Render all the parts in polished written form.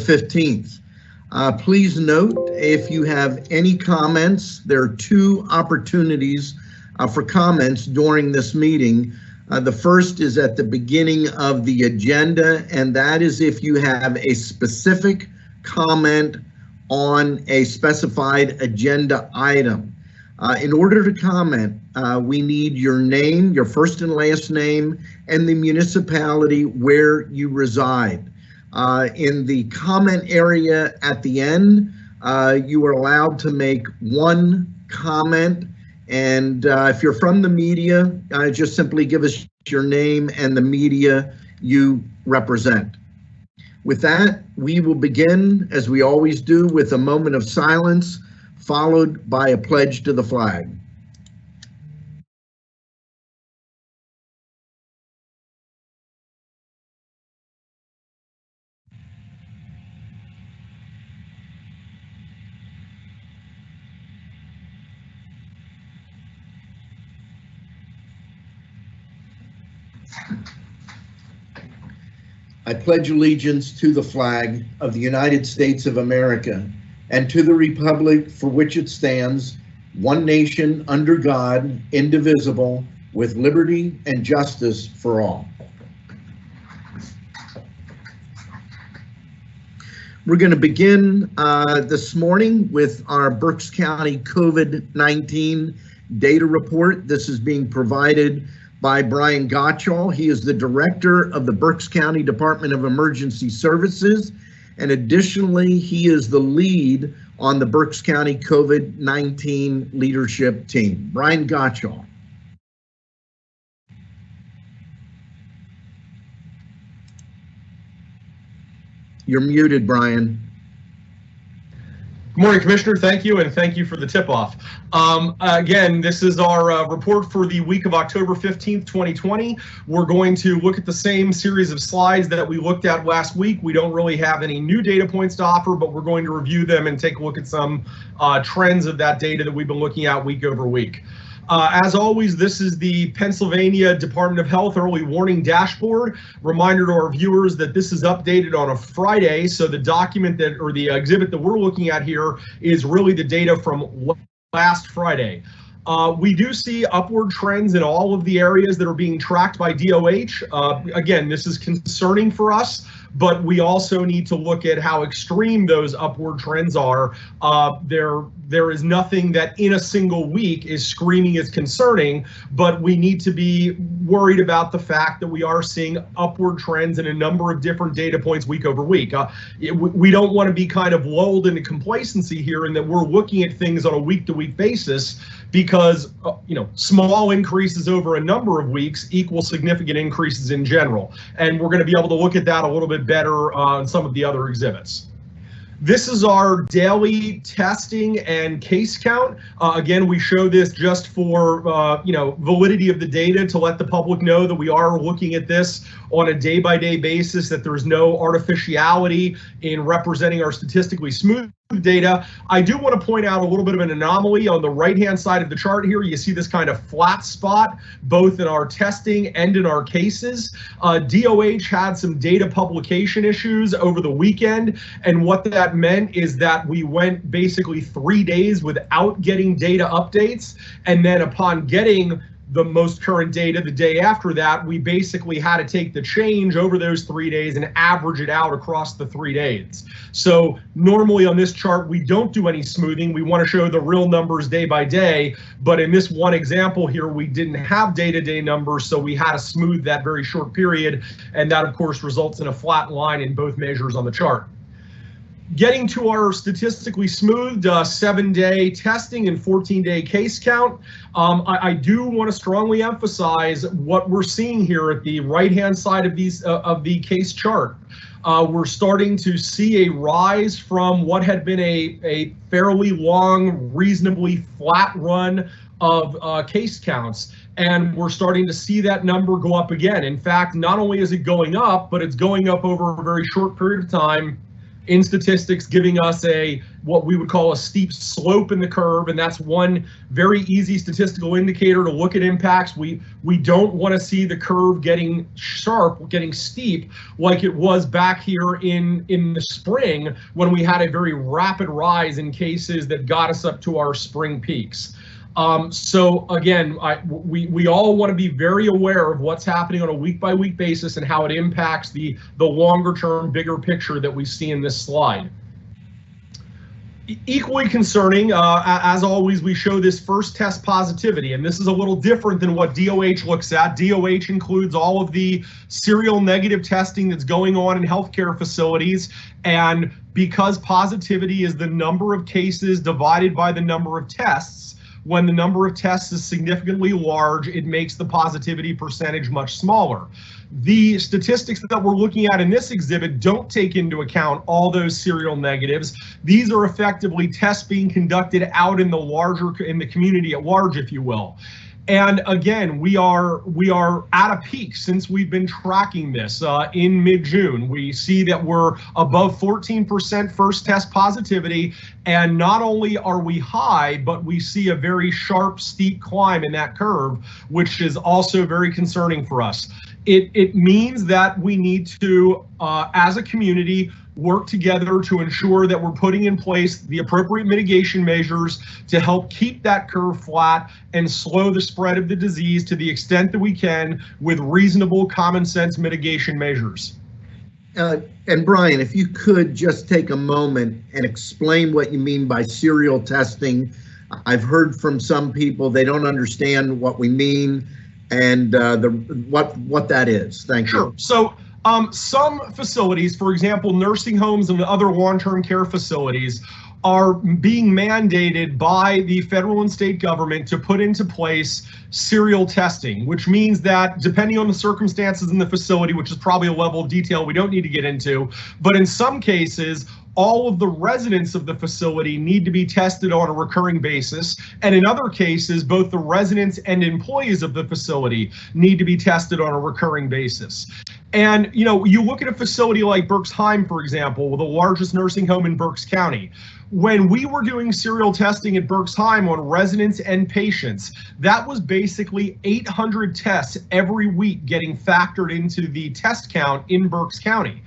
15th. Please note, if you have any comments, there are two opportunities for comments during this meeting. The first is at the beginning of the agenda, and that is if you have a specific comment on a specified agenda item. In order to comment, we need your name, your first and last name, and the municipality where you reside. In the comment area at the end, you are allowed to make one comment. And if you're from the media, just simply give us your name and the media you represent. With that, we will begin, as we always do, with a moment of silence, followed by a pledge to the flag. I pledge allegiance to the flag of the United States of America and to the republic for which it stands, one nation under God, indivisible, with liberty and justice for all. We're going to begin this morning with our Berks County COVID-19 data report. This is being provided by Brian Gottschall. He is the director of the Berks County Department of Emergency Services, and additionally, he is the lead on the Berks County COVID-19 leadership team. Brian Gottschall. You're muted, Brian. Good morning, Commissioner. Thank you, and thank you for the tip-off. Again, this is our report for the week of October 15th, 2020. We're going to look at the same series of slides that we looked at last week. We don't really have any new data points to offer, but we're going to review them and take a look at some trends of that data that we've been looking at week over week. As always, this is the Pennsylvania Department of Health Early Warning Dashboard. Reminder to our viewers that this is updated on a Friday, so the document that, or the exhibit that we're looking at here is really the data from last Friday. We do see upward trends in all of the areas that are being tracked by DOH. Again, this is concerning for us, but we also need to look at how extreme those upward trends are. There is nothing that in a single week is screaming as concerning, but we need to be worried about the fact that we are seeing upward trends in a number of different data points week over week. We don't want to be kind of lulled into complacency here in that we're looking at things on a week-to-week basis, because small increases over a number of weeks equal significant increases in general. And we're going to be able to look at that a little bit better on some of the other exhibits. This is our daily testing and case count. Again, we show this just for validity of the data, to let the public know that we are looking at this on a day-by-day basis, that there's no artificiality in representing our statistically smooth data. I do want to point out a little bit of an anomaly on the right-hand side of the chart here. You see this kind of flat spot, both in our testing and in our cases. DOH had some data publication issues over the weekend, and what that meant is that we went basically 3 days without getting data updates, and then upon getting the most current data the day after that, we basically had to take the change over those 3 days and average it out across the 3 days. So normally on this chart, we don't do any smoothing. We want to show the real numbers day by day. But in this one example here, we didn't have day-to-day numbers, so we had to smooth that very short period. And that, of course, results in a flat line in both measures on the chart. Getting to our statistically smoothed 7-day testing and 14-day case count, I do want to strongly emphasize what we're seeing here at the right-hand side of the case chart. We're starting to see a rise from what had been a fairly long, reasonably flat run of case counts. And we're starting to see that number go up again. In fact, not only is it going up, but it's going up over a very short period of time in statistics, giving us what we would call a steep slope in the curve, and that's one very easy statistical indicator to look at impacts. We don't want to see the curve getting sharp, getting steep, like it was back here in the spring when we had a very rapid rise in cases that got us up to our spring peaks. So again, we all want to be very aware of what's happening on a week-by-week basis and how it impacts the longer-term, bigger picture that we see in this slide. Equally concerning, as always, we show this first test positivity, and this is a little different than what DOH looks at. DOH includes all of the serial negative testing that's going on in healthcare facilities, and because positivity is the number of cases divided by the number of tests, when the number of tests is significantly large, it makes the positivity percentage much smaller. The statistics that we're looking at in this exhibit don't take into account all those serial negatives. These are effectively tests being conducted out in the community at large, if you will. And again, we are at a peak since we've been tracking this in mid-June. We see that we're above 14% first test positivity, and not only are we high, but we see a very sharp, steep climb in that curve, which is also very concerning for us. It means that we need to, as a community, work together to ensure that we're putting in place the appropriate mitigation measures to help keep that curve flat and slow the spread of the disease to the extent that we can with reasonable common sense mitigation measures. And Brian, if you could just take a moment and explain what you mean by serial testing. I've heard from some people they don't understand what we mean and what that is. Thank you. Sure. So some facilities, for example, nursing homes and other long-term care facilities, are being mandated by the federal and state government to put into place serial testing, which means that depending on the circumstances in the facility, which is probably a level of detail we don't need to get into, but in some cases, all of the residents of the facility need to be tested on a recurring basis. And in other cases, both the residents and employees of the facility need to be tested on a recurring basis. And, you know, you look at a facility like Berks, for example, the largest nursing home in Berks County. When we were doing serial testing at Berks on residents and patients, that was basically 800 tests every week getting factored into the test count in Berks County.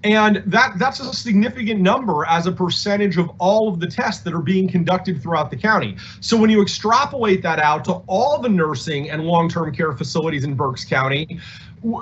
And that's a significant number as a percentage of all of the tests that are being conducted throughout the county. So when you extrapolate that out to all the nursing and long-term care facilities in Berks County,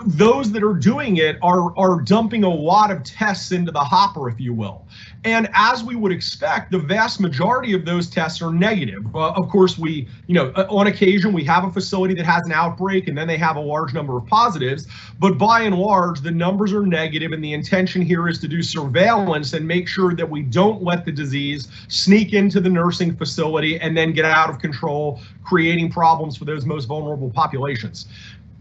those that are doing it are dumping a lot of tests into the hopper, if you will. And as we would expect, the vast majority of those tests are negative. Of course, on occasion, we have a facility that has an outbreak and then they have a large number of positives. But by and large, the numbers are negative, and the intention here is to do surveillance and make sure that we don't let the disease sneak into the nursing facility and then get out of control, creating problems for those most vulnerable populations.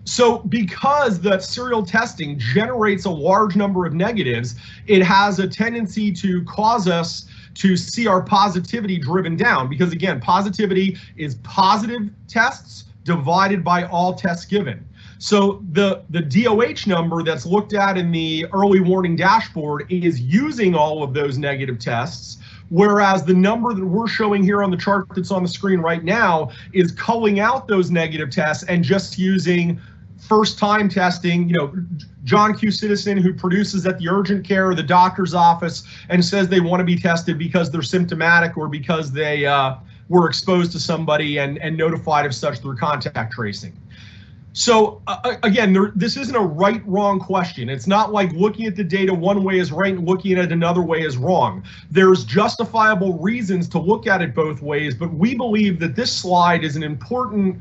So because the serial testing generates a large number of negatives, it has a tendency to cause us to see our positivity driven down, because again, positivity is positive tests divided by all tests given. So the DOH number that's looked at in the early warning dashboard is using all of those negative tests, whereas the number that we're showing here on the chart that's on the screen right now is culling out those negative tests and just using first-time testing. You know, John Q. Citizen, who produces at the urgent care or the doctor's office and says they want to be tested because they're symptomatic or because they were exposed to somebody and notified of such through contact tracing. So again, this isn't a right-wrong question. It's not like looking at the data one way is right and looking at it another way is wrong. There's justifiable reasons to look at it both ways, but we believe that this slide is an important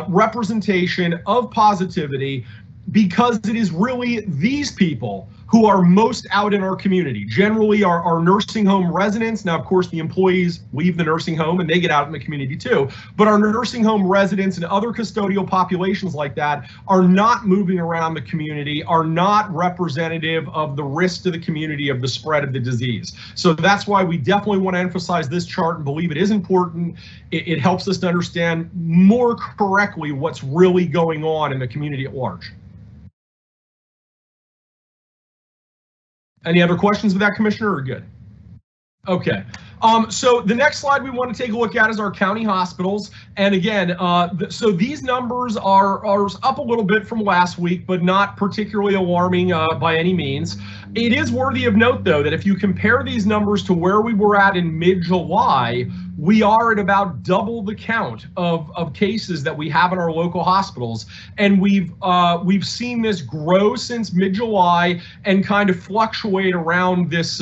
representation of positivity, because it is really these people who are most out in our community. Generally our nursing home residents. Now, of course, the employees leave the nursing home and they get out in the community too, but our nursing home residents and other custodial populations like that are not moving around the community, are not representative of the risk to the community of the spread of the disease. So that's why we definitely want to emphasize this chart and believe it is important. It helps us to understand more correctly what's really going on in the community at large. Any other questions with that, Commissioner, or good? Okay. So the next slide we want to take a look at is our county hospitals. And again, so these numbers are up a little bit from last week, but not particularly alarming by any means. It is worthy of note, though, that if you compare these numbers to where we were at in mid-July, we are at about double the count of cases that we have in our local hospitals. And we've seen this grow since mid-July and kind of fluctuate around this,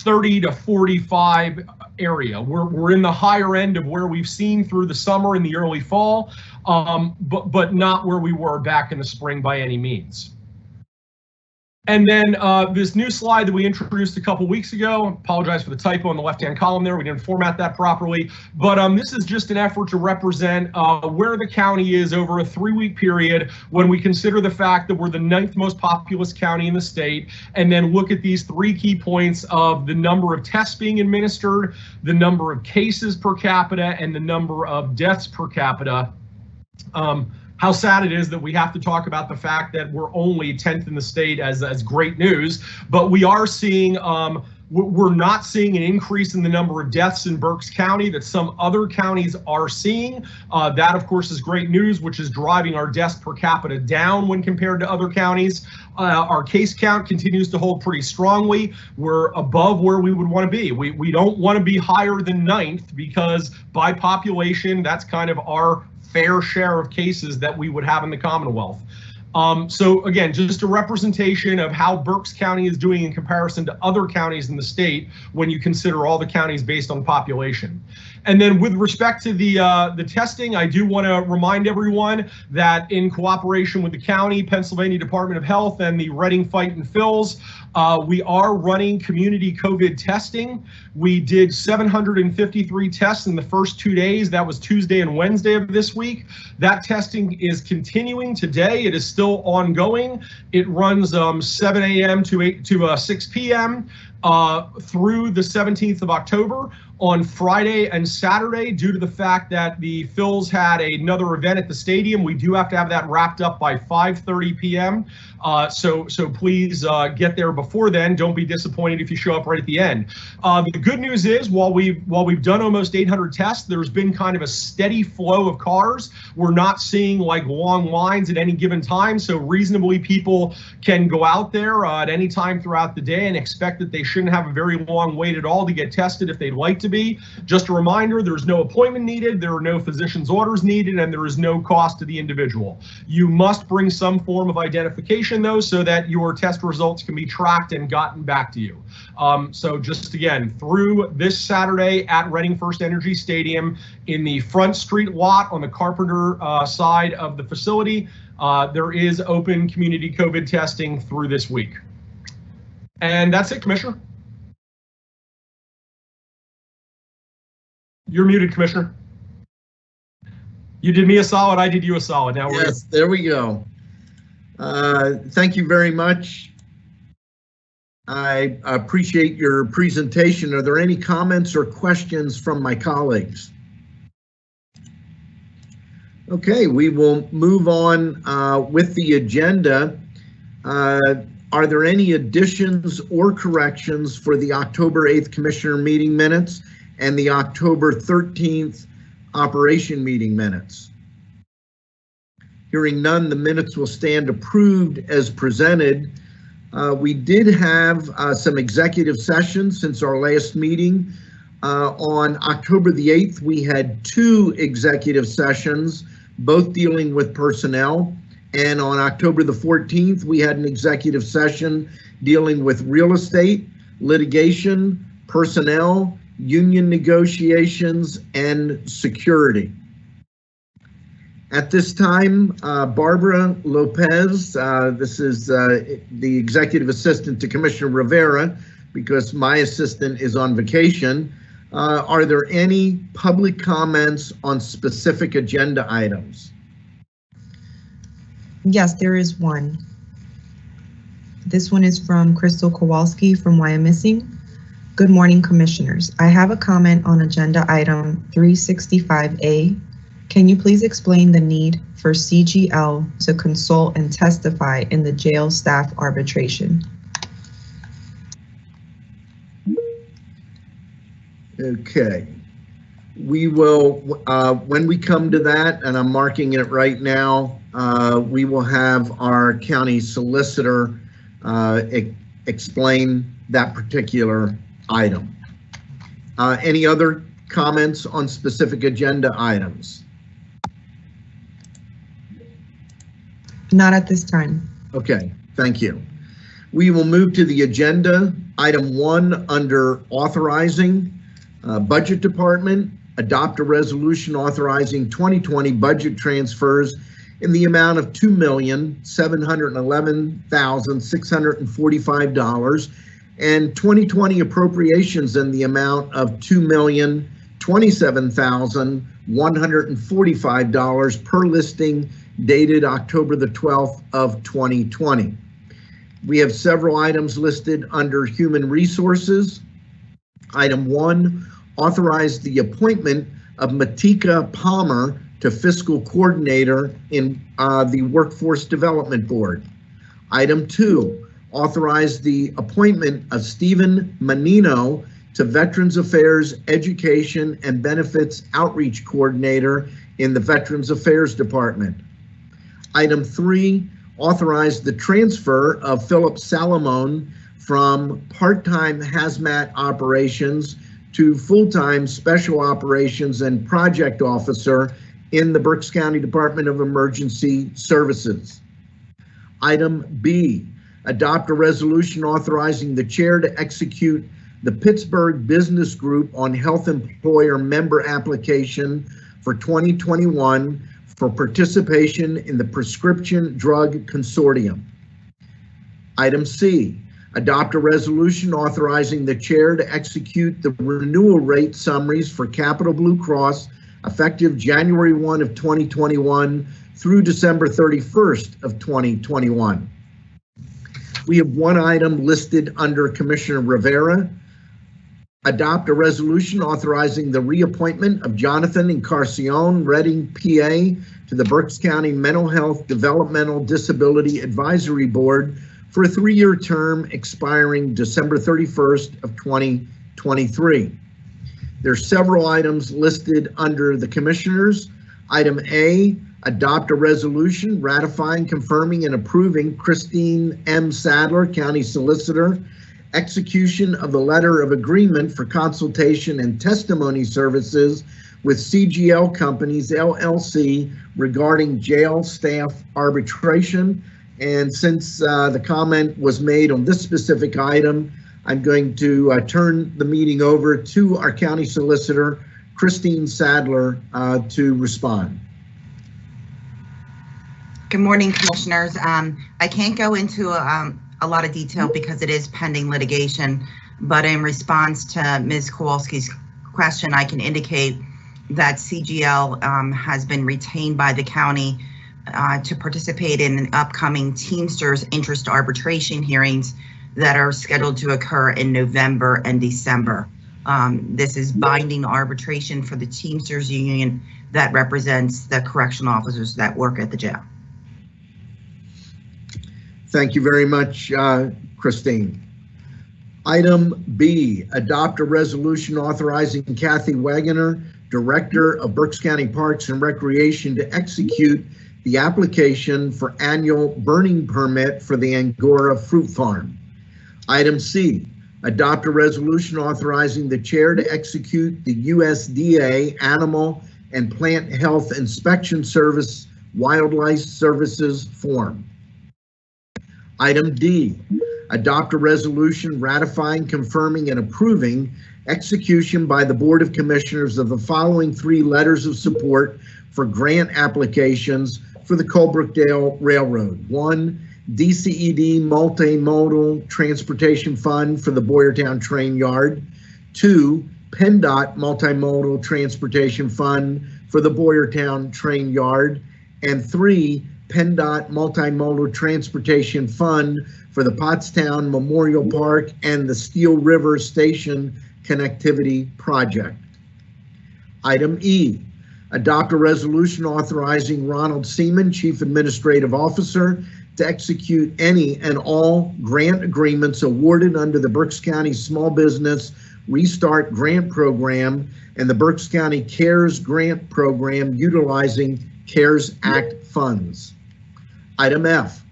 30 to 45 area. We're in the higher end of where we've seen through the summer and the early fall, but not where we were back in the spring by any means. And then this new slide that we introduced a couple weeks ago, apologize for the typo in the left-hand column there, we didn't format that properly, but this is just an effort to represent where the county is over a 3-week period when we consider the fact that we're the 9th most populous county in the state, and then look at these 3 key points of the number of tests being administered, the number of cases per capita, and the number of deaths per capita. How sad it is that we have to talk about the fact that we're only 10th in the state as great news, but we are seeing, we're not seeing an increase in the number of deaths in Berks County that some other counties are seeing. That, of course, is great news, which is driving our deaths per capita down when compared to other counties. Our case count continues to hold pretty strongly. We're above where we would want to be. We don't want to be higher than 9th because by population, that's kind of our fair share of cases that we would have in the Commonwealth. So again, just a representation of how Berks County is doing in comparison to other counties in the state when you consider all the counties based on population. And then with respect to the testing, I do want to remind everyone that in cooperation with the county, Pennsylvania Department of Health, and the Reading Fight and Fills, we are running community COVID testing. We did 753 tests in the first 2 days. That was Tuesday and Wednesday of this week. That testing is continuing today. It is still ongoing. It runs 7 a.m. to 6 p.m. Through the 17th of October. On Friday and Saturday, due to the fact that the Phils had another event at the stadium, we do have to have that wrapped up by 5:30 p.m. So please get there before then. Don't be disappointed if you show up right at the end. The good news is, while we've done almost 800 tests, there's been kind of a steady flow of cars. We're not seeing like long lines at any given time, so reasonably people can go out there at any time throughout the day and expect that they shouldn't have a very long wait at all to get tested if they'd like to be. Just a reminder, there's no appointment needed, there are no physician's orders needed, and there is no cost to the individual. You must bring some form of identification though, so that your test results can be tracked and gotten back to you. So just again, through this Saturday at Reading First Energy Stadium in the Front Street lot on the Carpenter side of the facility, there is open community COVID testing through this week. And that's it, Commissioner. You're muted, Commissioner. You did me a solid, I did you a solid. Now we're yes, there we go. Thank you very much. I appreciate your presentation. Are there any comments or questions from my colleagues? Okay, we will move on with the agenda. Are there any additions or corrections for the October 8th Commissioner meeting minutes and the October 13th operation meeting minutes? Hearing none, the minutes will stand approved as presented. We did have some executive sessions since our last meeting. On October the 8th, we had 2 executive sessions, both dealing with personnel. And on October the 14th, we had an executive session dealing with real estate, litigation, personnel, union negotiations, and security. At this time, Barbara Lopez, this is the executive assistant to Commissioner Rivera, because my assistant is on vacation. Are there any public comments on specific agenda items? Yes, there is one. This one is from Crystal Kowalski from Wyomissing. Good morning, Commissioners. I have a comment on agenda item 365A. Can you please explain the need for CGL to consult and testify in the jail staff arbitration? Okay. We will, when we come to that, and I'm marking it right now, we will have our county solicitor explain that particular item. Any other comments on specific agenda items? Not at this time. Okay, thank you. We will move to the agenda. Item 1 under authorizing, Budget Department, adopt a resolution authorizing 2020 budget transfers in the amount of $2,711,645 and 2020 appropriations in the amount of $2,027,145 per listing dated October the 12th of 2020. We have several items listed under Human Resources. Item 1, authorize the appointment of Matika Palmer to Fiscal Coordinator in the Workforce Development Board. Item 2, authorize the appointment of Stephen Menino to Veterans Affairs Education and Benefits Outreach Coordinator in the Veterans Affairs Department. Item 3, authorize the transfer of Philip Salamone from part-time hazmat operations to full-time special operations and project officer in the Berks County Department of Emergency Services. Item B, adopt a resolution authorizing the chair to execute the Pittsburgh Business Group on Health Employer Member Application for 2021 for participation in the Prescription Drug Consortium. Item C, adopt a resolution authorizing the chair to execute the renewal rate summaries for Capital Blue Cross effective January 1 of 2021 through December 31st of 2021. We have one item listed under Commissioner Rivera. Adopt a resolution authorizing the reappointment of Jonathan Encarnacion, Reading, PA, to the Berks County Mental Health Developmental Disability Advisory Board for a 3-year term expiring December 31st of 2023. There's several items listed under the Commissioners. Item A, adopt a resolution ratifying, confirming, and approving Christine M. Sadler, County Solicitor, execution of the letter of agreement for consultation and testimony services with CGL Companies, LLC, regarding jail staff arbitration. And since the comment was made on this specific item, I'm going to turn the meeting over to our County Solicitor, Christine Sadler, to respond. Good morning, Commissioners. I can't go into a lot of detail because it is pending litigation, but in response to Ms. Kowalski's question, I can indicate that CGL has been retained by the county to participate in upcoming Teamsters interest arbitration hearings that are scheduled to occur in November and December. This is binding arbitration for the Teamsters union that represents the correctional officers that work at the jail. Thank you very much, Christine. Item B, adopt a resolution authorizing Kathy Wagoner, Director of Berks County Parks and Recreation, to execute the application for annual burning permit for the Angora Fruit Farm. Item C, adopt a resolution authorizing the chair to execute the USDA Animal and Plant Health Inspection Service Wildlife Services form. Item D, adopt a resolution ratifying, confirming, and approving execution by the Board of Commissioners of the following 3 letters of support for grant applications for the Colebrookdale Railroad. 1, DCED Multimodal Transportation Fund for the Boyertown Train Yard. 2, PennDOT Multimodal Transportation Fund for the Boyertown Train Yard. And 3, PennDOT Multimodal Transportation Fund for the Pottstown Memorial Park and the Steel River Station Connectivity Project. Item E, adopt a resolution authorizing Ronald Seaman, Chief Administrative Officer, to execute any and all grant agreements awarded under the Berks County Small Business Restart Grant Program and the Berks County CARES Grant Program utilizing CARES Act funds. Item F,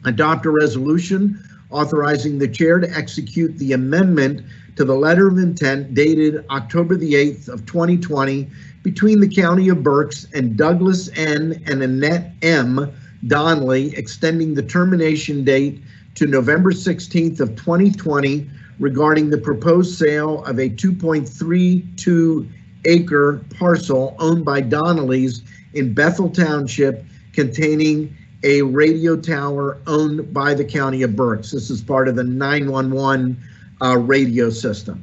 adopt a resolution authorizing the chair to execute the amendment to the letter of intent dated October the 8th of 2020 between the County of Berks and Douglas N. and Annette M. Donnelly, extending the termination date to November 16th of 2020 regarding the proposed sale of a 2.32 acre parcel owned by Donnelly's in Bethel Township containing a radio tower owned by the County of Berks. This is part of the 911 radio system.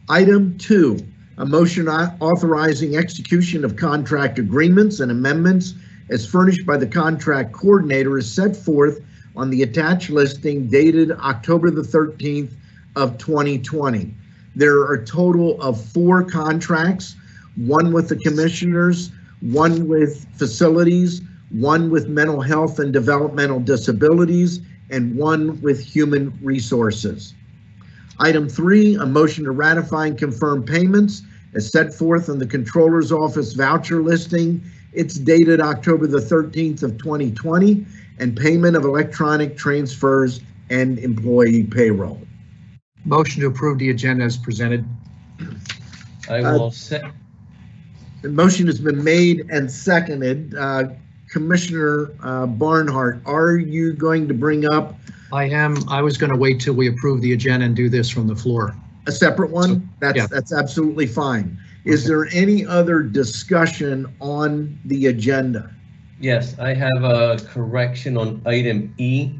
Item 2, a motion authorizing execution of contract agreements and amendments as furnished by the contract coordinator is set forth on the attached listing dated October the 13th of 2020. There are a total of 4 contracts, one with the commissioners, one with facilities, one with mental health and developmental disabilities, and one with human resources. Item 3, a motion to ratify and confirm payments as set forth in the Controller's Office voucher listing. It's dated October the 13th of 2020, and payment of electronic transfers and employee payroll. Motion to approve the agenda as presented. I will set. The motion has been made and seconded. Commissioner Barnhart, are you going to bring up I am. I was going to wait till we approve the agenda and do this from the floor. a separate one? That's absolutely fine. Is there any other discussion on the agenda? Yes, I have a correction on item E.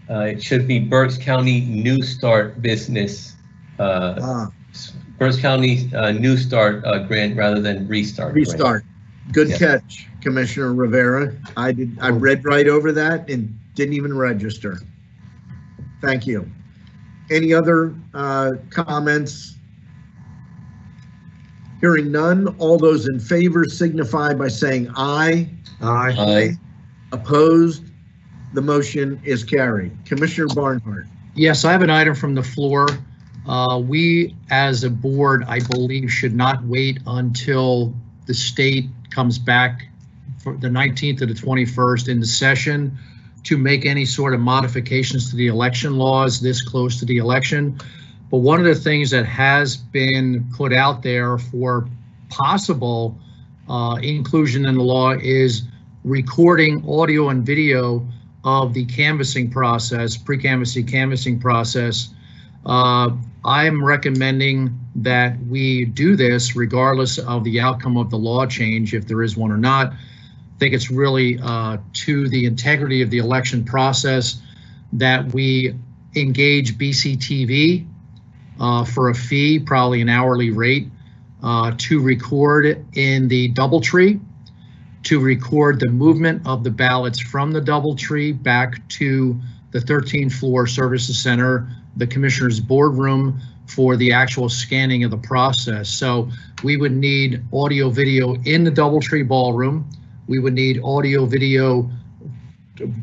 It should be Berks County New Start Business. Berks County New Start grant rather than Restart. Restart. Good Yes. catch, Commissioner Rivera. I read right over that and didn't even register. Thank you. Any other comments? Hearing none, all those in favor signify by saying aye. Aye. Aye. Opposed? The motion is carried. Commissioner Barnhart. Yes, I have an item from the floor. We, as a board, I believe, should not wait until the state comes back for the 19th to the 21st in the session to make any sort of modifications to the election laws this close to the election. But one of the things that has been put out there for possible inclusion in the law is recording audio and video of the canvassing process, pre-canvassing canvassing process. I'm recommending that we do this regardless of the outcome of the law change, if there is one or not. I think it's really to the integrity of the election process that we engage BCTV for a fee, probably an hourly rate, to record in the DoubleTree, to record the movement of the ballots from the DoubleTree back to the 13th floor services center, the commissioner's boardroom, for the actual scanning of the process. So we would need audio video in the DoubleTree ballroom. We would need audio video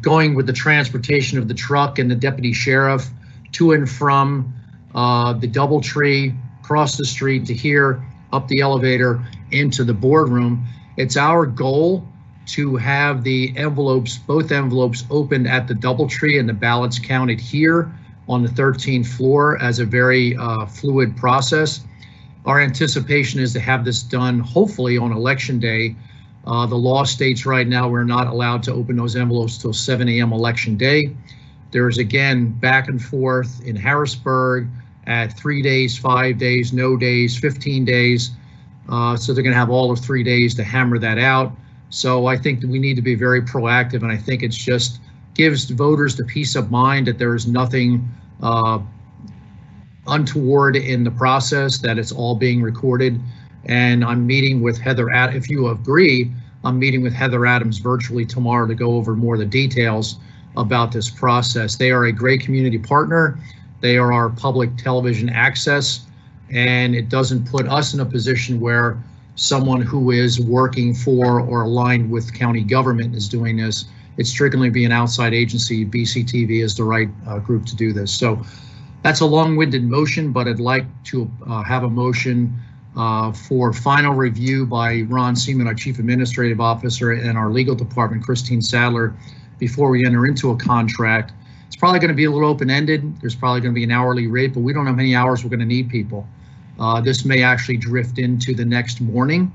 going with the transportation of the truck and the deputy sheriff to and from the DoubleTree, across the street to here, up the elevator into the boardroom. It's our goal to have the envelopes, both envelopes, opened at the DoubleTree and the ballots counted here on the 13th floor as a very fluid process. Our anticipation is to have this done hopefully on election day. The law states right now we're not allowed to open those envelopes till 7 a.m. election day. There's again back and forth in Harrisburg at 3 days, 5 days, no days, 15 days. So they're going to have all of 3 days to hammer that out. So I think that we need to be very proactive, and I think it's just gives voters the peace of mind that there is nothing untoward in the process, that it's all being recorded. And I'm meeting with Heather, if you agree, I'm meeting with Heather Adams virtually tomorrow to go over more of the details about this process. They are a great community partner. They are our public television access, and it doesn't put us in a position where someone who is working for or aligned with county government is doing this. it's strictly be an outside agency. BCTV is the right group to do this. So that's a long-winded motion, but I'd like to have a motion for final review by Ron Seaman, our Chief Administrative Officer, and our legal department, Christine Sadler, before we enter into a contract. It's probably going to be a little open-ended. There's probably going to be an hourly rate, but we don't know how many hours we're going to need people. This may actually drift into the next morning.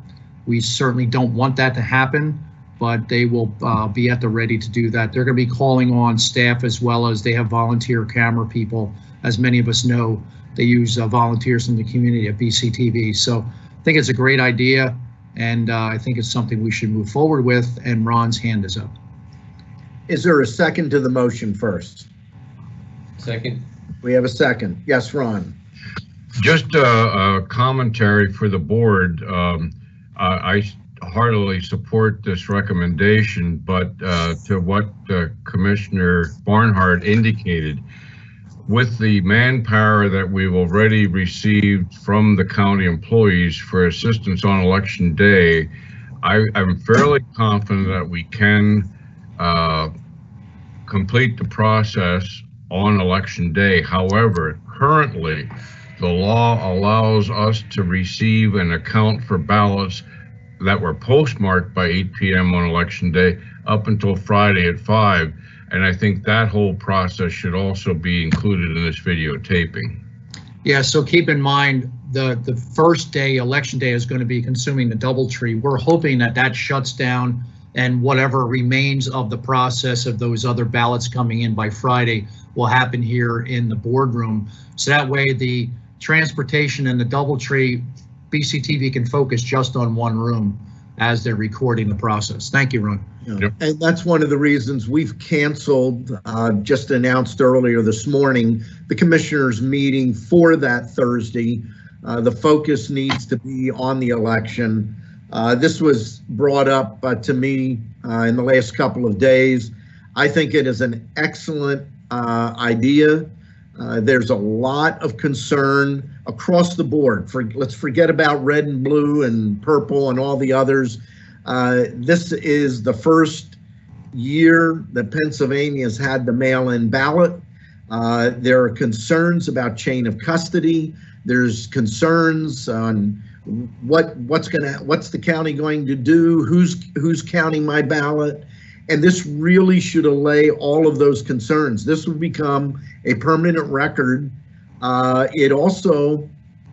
We certainly don't want that to happen, but they will be at the ready to do that. They're going to be calling on staff as well as they have volunteer camera people. As many of us know, they use volunteers in the community at BCTV. So I think it's a great idea, and I think it's something we should move forward with, and Ron's hand is up. Is there a second to the motion first? Second. We have a second. Yes, Ron. Just a commentary for the board. I heartily support this recommendation, but to what Commissioner Barnhart indicated, with the manpower that we've already received from the county employees for assistance on election day, I'm fairly confident that we can complete the process on election day. However, currently, the law allows us to receive and account for ballots that were postmarked by 8 p.m. on election day up until Friday at 5. And I think that whole process should also be included in this videotaping. Yeah, so keep in mind, the first day, election day, is going to be consuming the DoubleTree. We're hoping that that shuts down, and whatever remains of the process of those other ballots coming in by Friday will happen here in the boardroom. So that way the transportation and the DoubleTree, BCTV can focus just on one room as they're recording the process. Thank you, Ron. Yep. And that's one of the reasons we've canceled, just announced earlier this morning, the commissioners' meeting for that Thursday. The focus needs to be on the election. This was brought up to me in the last couple of days. I think it is an excellent idea. There's a lot of concern across the board. Let's forget about red and blue and purple and all the others. This is the first year that Pennsylvania has had the mail-in ballot. There are concerns about chain of custody. There's concerns on what's the county going to do? Who's counting my ballot? And this really should allay all of those concerns. This will become a permanent record.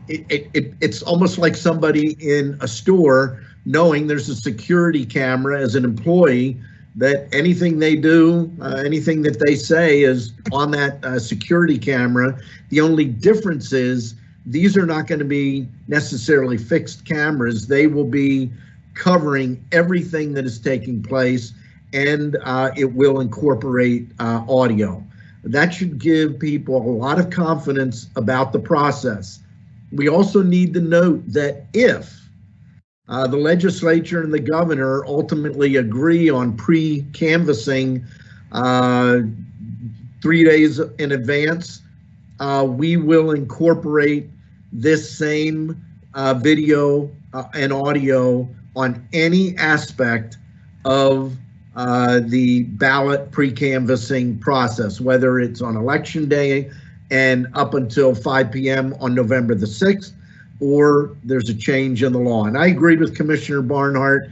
It's almost like somebody in a store knowing there's a security camera as an employee, that anything they do, anything that they say is on that security camera. The only difference is these are not going to be necessarily fixed cameras. They will be covering everything that is taking place, and it will incorporate audio. That should give people a lot of confidence about the process. We also need to note that if the legislature and the governor ultimately agree on pre-canvassing 3 days in advance, we will incorporate this same video and audio on any aspect of the ballot pre-canvassing process, whether it's on election day and up until 5 p.m. on November the 6th, or there's a change in the law. And I agree with Commissioner Barnhart.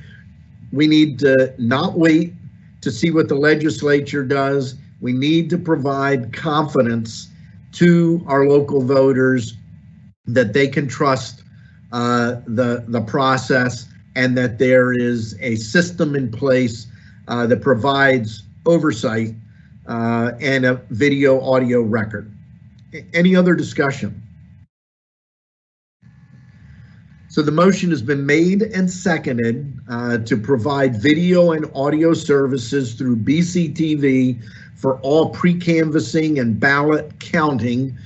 We need to not wait to see what the legislature does. We need to provide confidence to our local voters that they can trust the process, and that there is a system in place that provides oversight and a video audio record. Any other discussion? So the motion has been made and seconded to provide video and audio services through BCTV for all pre-canvassing and ballot counting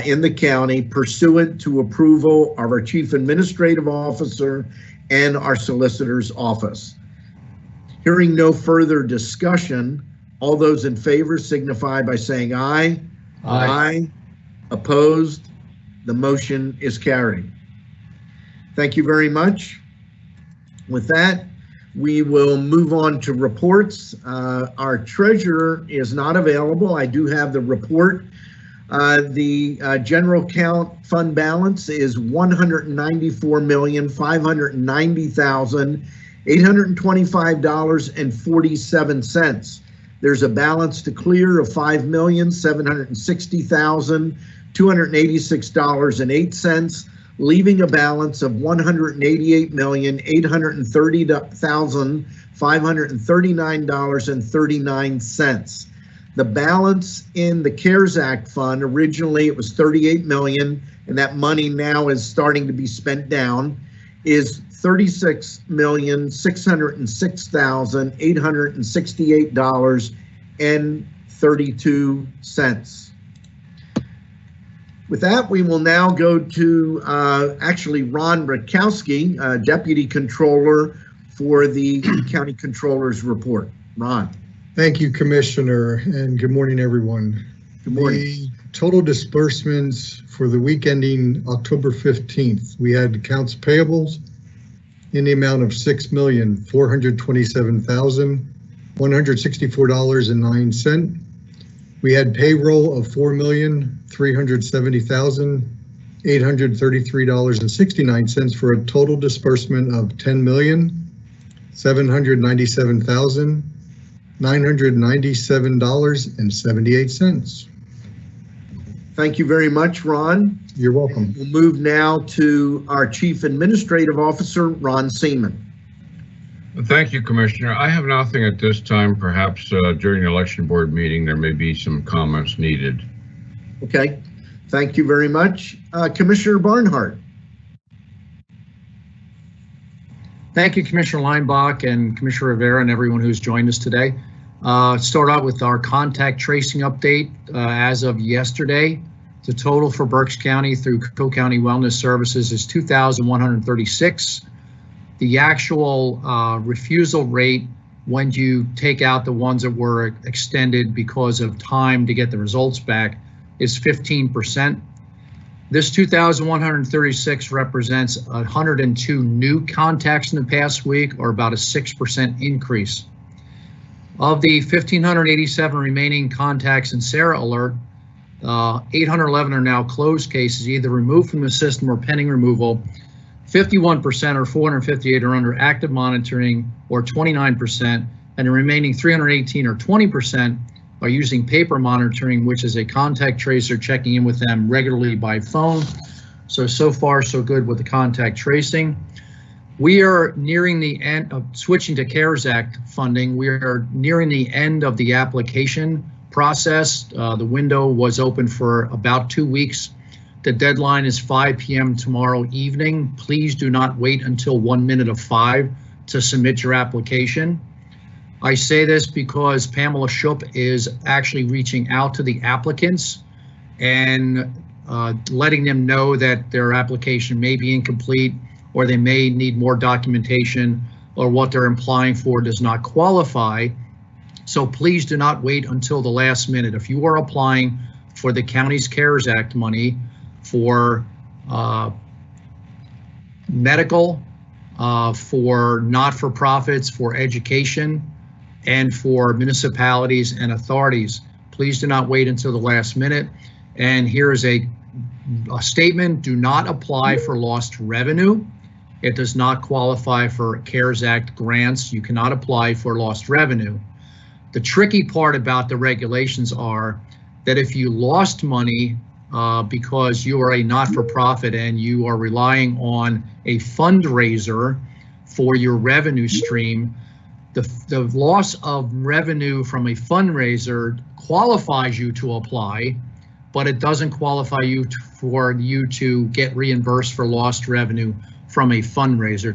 in the county, pursuant to approval of our Chief Administrative Officer and our Solicitor's Office. Hearing no further discussion, all those in favor signify by saying aye. Aye. Opposed? The motion is carried. Thank you very much. With that, We will move on to reports. Our treasurer is not available. I do have the report. The general account fund balance is $194,590,825.47. There's a balance to clear of $5,760,286.08, leaving a balance of $188,830,539.39. The balance in the CARES Act fund, originally it was 38 million, and that money now is starting to be spent down, is $36,606,868.32. With that, we will now go to actually Ron Rakowski, Deputy Controller for the County Controller's Report. Ron. Thank you, Commissioner, and good morning, everyone. Good morning. The total disbursements for the week ending October 15th, we had accounts payables in the amount of $6,427,164.09. We had payroll of $4,370,833.69 for a total disbursement of $10,797,997.78. Thank you very much, Ron. You're welcome. We'll move now to our Chief Administrative Officer, Ron Seaman. Thank you, Commissioner. I have nothing at this time. Perhaps during the election board meeting, there may be some comments needed. Okay, thank you very much. Commissioner Barnhart. Thank you, Commissioner Leinbach and Commissioner Rivera and everyone who's joined us today. Start out with our contact tracing update. As of yesterday, the total for Berks County through Cook County Wellness Services is 2,136. The actual refusal rate, when you take out the ones that were extended because of time to get the results back, is 15%. This 2,136 represents 102 new contacts in the past week, or about a 6% increase. Of the 1,587 remaining contacts in Sarah Alert, 811 are now closed cases, either removed from the system or pending removal. 51% or 458 are under active monitoring, or 29%, and the remaining 318 or 20% are using paper monitoring, which is a contact tracer checking in with them regularly by phone. So far, so good with the contact tracing. We are nearing the end of switching to CARES Act funding. We are nearing the end of the application process. The window was open for about 2 weeks. The deadline is 5 p.m. tomorrow evening. Please do not wait until 1 minute of 5 to submit your application. I say this because Pamela Schupp is actually reaching out to the applicants and letting them know that their application may be incomplete, or they may need more documentation, or what they're applying for does not qualify. So please do not wait until the last minute. If you are applying for the county's CARES Act money, for medical, for not-for-profits, for education, and for municipalities and authorities, please do not wait until the last minute. And here is a statement: do not apply for lost revenue. It does not qualify for CARES Act grants. You cannot apply for lost revenue. The tricky part about the regulations are that if you lost money because you are a not-for-profit and you are relying on a fundraiser for your revenue stream, the loss of revenue from a fundraiser qualifies you to apply, but it doesn't qualify you for you to get reimbursed for lost revenue from a fundraiser.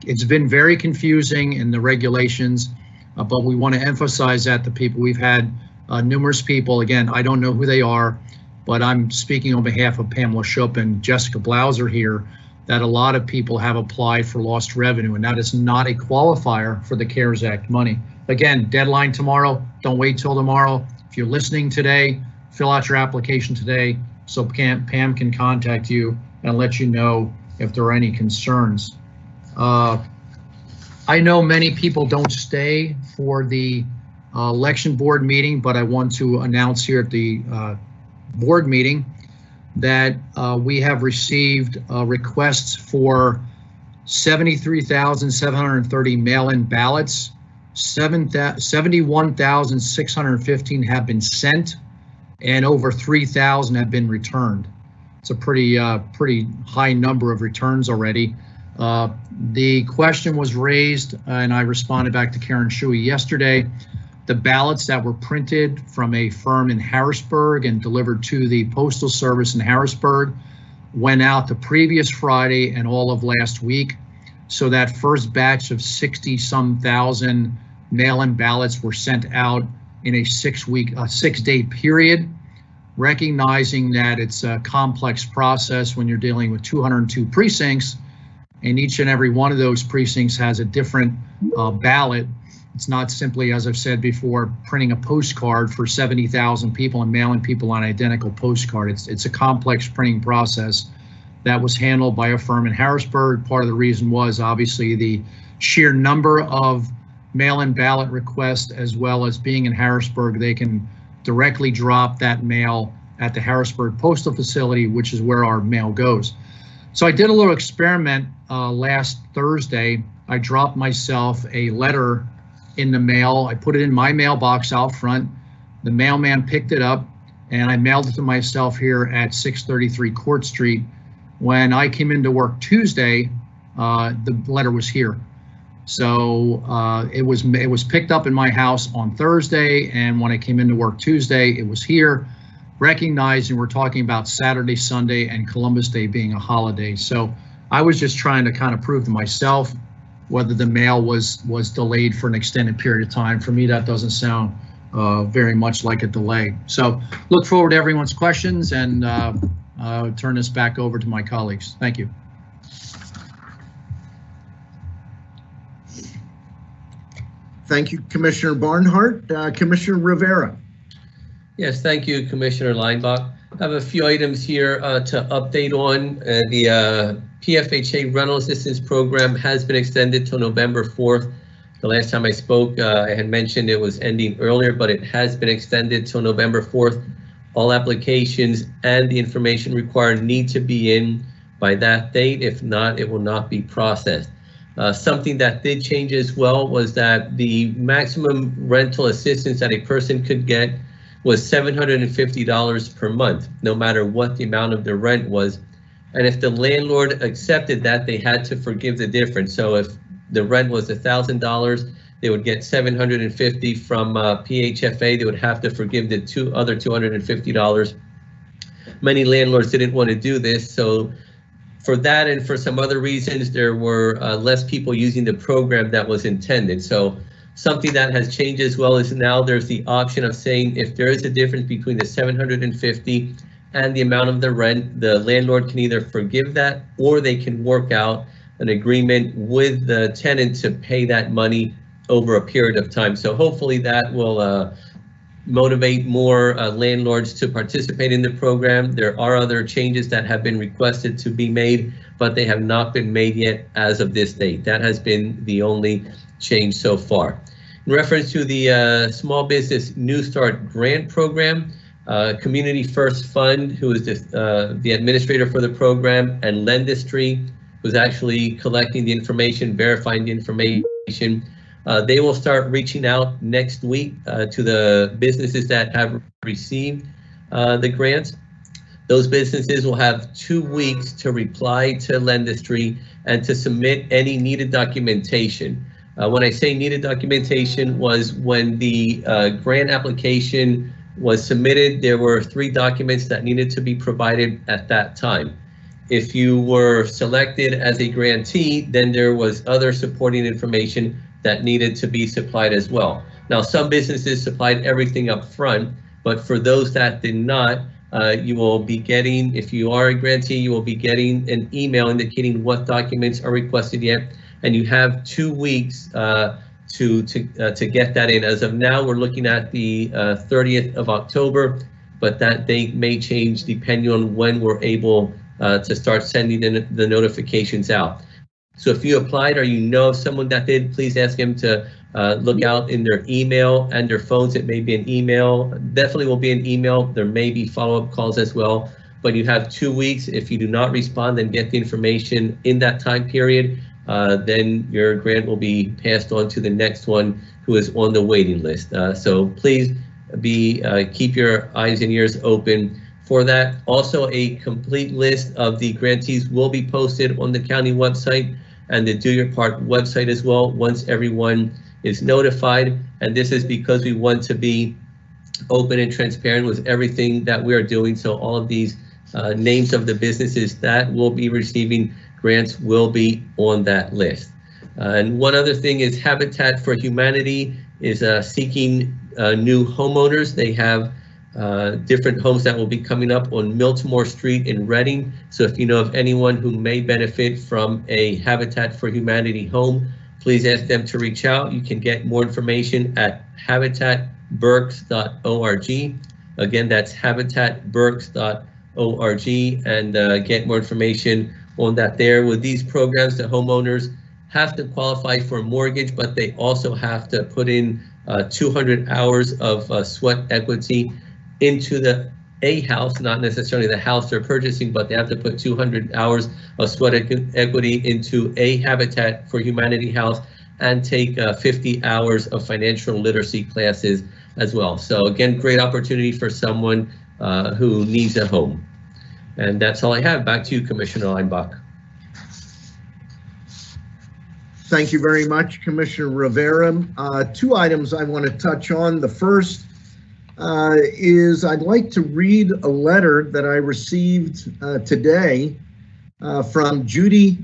It's been very confusing in the regulations, but we want to emphasize that to people. We've had numerous people, again, I don't know who they are, but I'm speaking on behalf of Pamela Schupp and Jessica Blauser here, that a lot of people have applied for lost revenue, and that is not a qualifier for the CARES Act money. Again, deadline tomorrow. Don't wait till tomorrow. If you're listening today, fill out your application today so Pam can contact you and let you know if there are any concerns. I know many people don't stay for the election board meeting, but I want to announce here at the board meeting that we have received requests for 73,730 mail-in ballots. 71,615 have been sent, and over 3,000 have been returned. It's a pretty high number of returns already. The question was raised, and I responded back to Karen Shuey yesterday. The ballots that were printed from a firm in Harrisburg and delivered to the Postal Service in Harrisburg went out the previous Friday and all of last week. So that first batch of 60-some thousand mail-in ballots were sent out in a 6-day period, recognizing that it's a complex process when you're dealing with 202 precincts, and each and every one of those precincts has a different ballot. It's not simply, as I've said before, printing a postcard for 70,000 people and mailing people an identical postcard. It's a complex printing process that was handled by a firm in Harrisburg. Part of the reason was obviously the sheer number of mail-in ballot requests, as well as being in Harrisburg, they can directly drop that mail at the Harrisburg postal facility, which is where our mail goes. So I did a little experiment last Thursday. I dropped myself a letter in the mail. I put it in my mailbox out front. The mailman picked it up, and I mailed it to myself here at 633 Court Street. When I came into work Tuesday, the letter was here. So it was picked up in my house on Thursday, and when I came into work Tuesday, it was here, recognizing we're talking about Saturday, Sunday, and Columbus Day being a holiday. So I was just trying to kind of prove to myself whether the mail was delayed for an extended period of time. For me, that doesn't sound very much like a delay. So look forward to everyone's questions, and turn this back over to my colleagues. Thank you. Thank you, Commissioner Barnhart. Commissioner Rivera. Yes, thank you, Commissioner Leinbach. I have a few items here to update on. The PFHA Rental Assistance Program has been extended till November 4th. The last time I spoke, I had mentioned it was ending earlier, but it has been extended till November 4th. All applications and the information required need to be in by that date. If not, it will not be processed. Something that did change as well was that the maximum rental assistance that a person could get was $750 per month, no matter what the amount of the rent was. And if the landlord accepted that, they had to forgive the difference. So if the rent was $1,000, they would get $750 from PHFA. They would have to forgive the other $250. Many landlords didn't want to do this, so for that and for some other reasons, there were less people using the program that was intended. So something that has changed as well is now there's the option of saying if there is a difference between the $750 and the amount of the rent, the landlord can either forgive that or they can work out an agreement with the tenant to pay that money over a period of time. So hopefully that will motivate more landlords to participate in the program. There are other changes that have been requested to be made, but they have not been made yet as of this date. That has been the only change so far. In reference to the Small Business New Start Grant Program, Community First Fund, who is the administrator for the program, and Lendistry, who's actually collecting the information, verifying the information. They will start reaching out next week to the businesses that have received the grants. Those businesses will have 2 weeks to reply to Lendistry and to submit any needed documentation. When I say needed documentation was when the grant application was submitted, there were 3 documents that needed to be provided at that time. If you were selected as a grantee, then there was other supporting information that needed to be supplied as well. Now, some businesses supplied everything up front, but for those that did not, you will be getting, if you are a grantee, you will be getting an email indicating what documents are requested yet, and you have 2 weeks to get that in. As of now, we're looking at the 30th of October, but that date may change depending on when we're able to start sending the notifications out. So if you applied or you know of someone that did, please ask him to look out in their email and their phones. It may be an email, definitely will be an email. There may be follow-up calls as well, but you have 2 weeks. If you do not respond and get the information in that time period, then your grant will be passed on to the next one who is on the waiting list. So please keep your eyes and ears open for that. Also, a complete list of the grantees will be posted on the county website and the Do Your Part website as well once everyone is notified. And this is because we want to be open and transparent with everything that we are doing. So all of these names of the businesses that will be receiving grants will be on that list. And one other thing is Habitat for Humanity is seeking new homeowners. They have different homes that will be coming up on Miltimore Street in Reading. So if you know of anyone who may benefit from a Habitat for Humanity home, please ask them to reach out. You can get more information at habitatberks.org. Again, that's habitatberks.org, and get more information on that there. With these programs, the homeowners have to qualify for a mortgage, but they also have to put in 200 hours of sweat equity into a house, not necessarily the house they're purchasing, but they have to put 200 hours of sweat equity into a Habitat for Humanity house and take 50 hours of financial literacy classes as well. So again, great opportunity for someone who needs a home. And that's all I have. Back to you, Commissioner Leinbach. Thank you very much, Commissioner Rivera. Two items I want to touch on. The first is I'd like to read a letter that I received today from Judy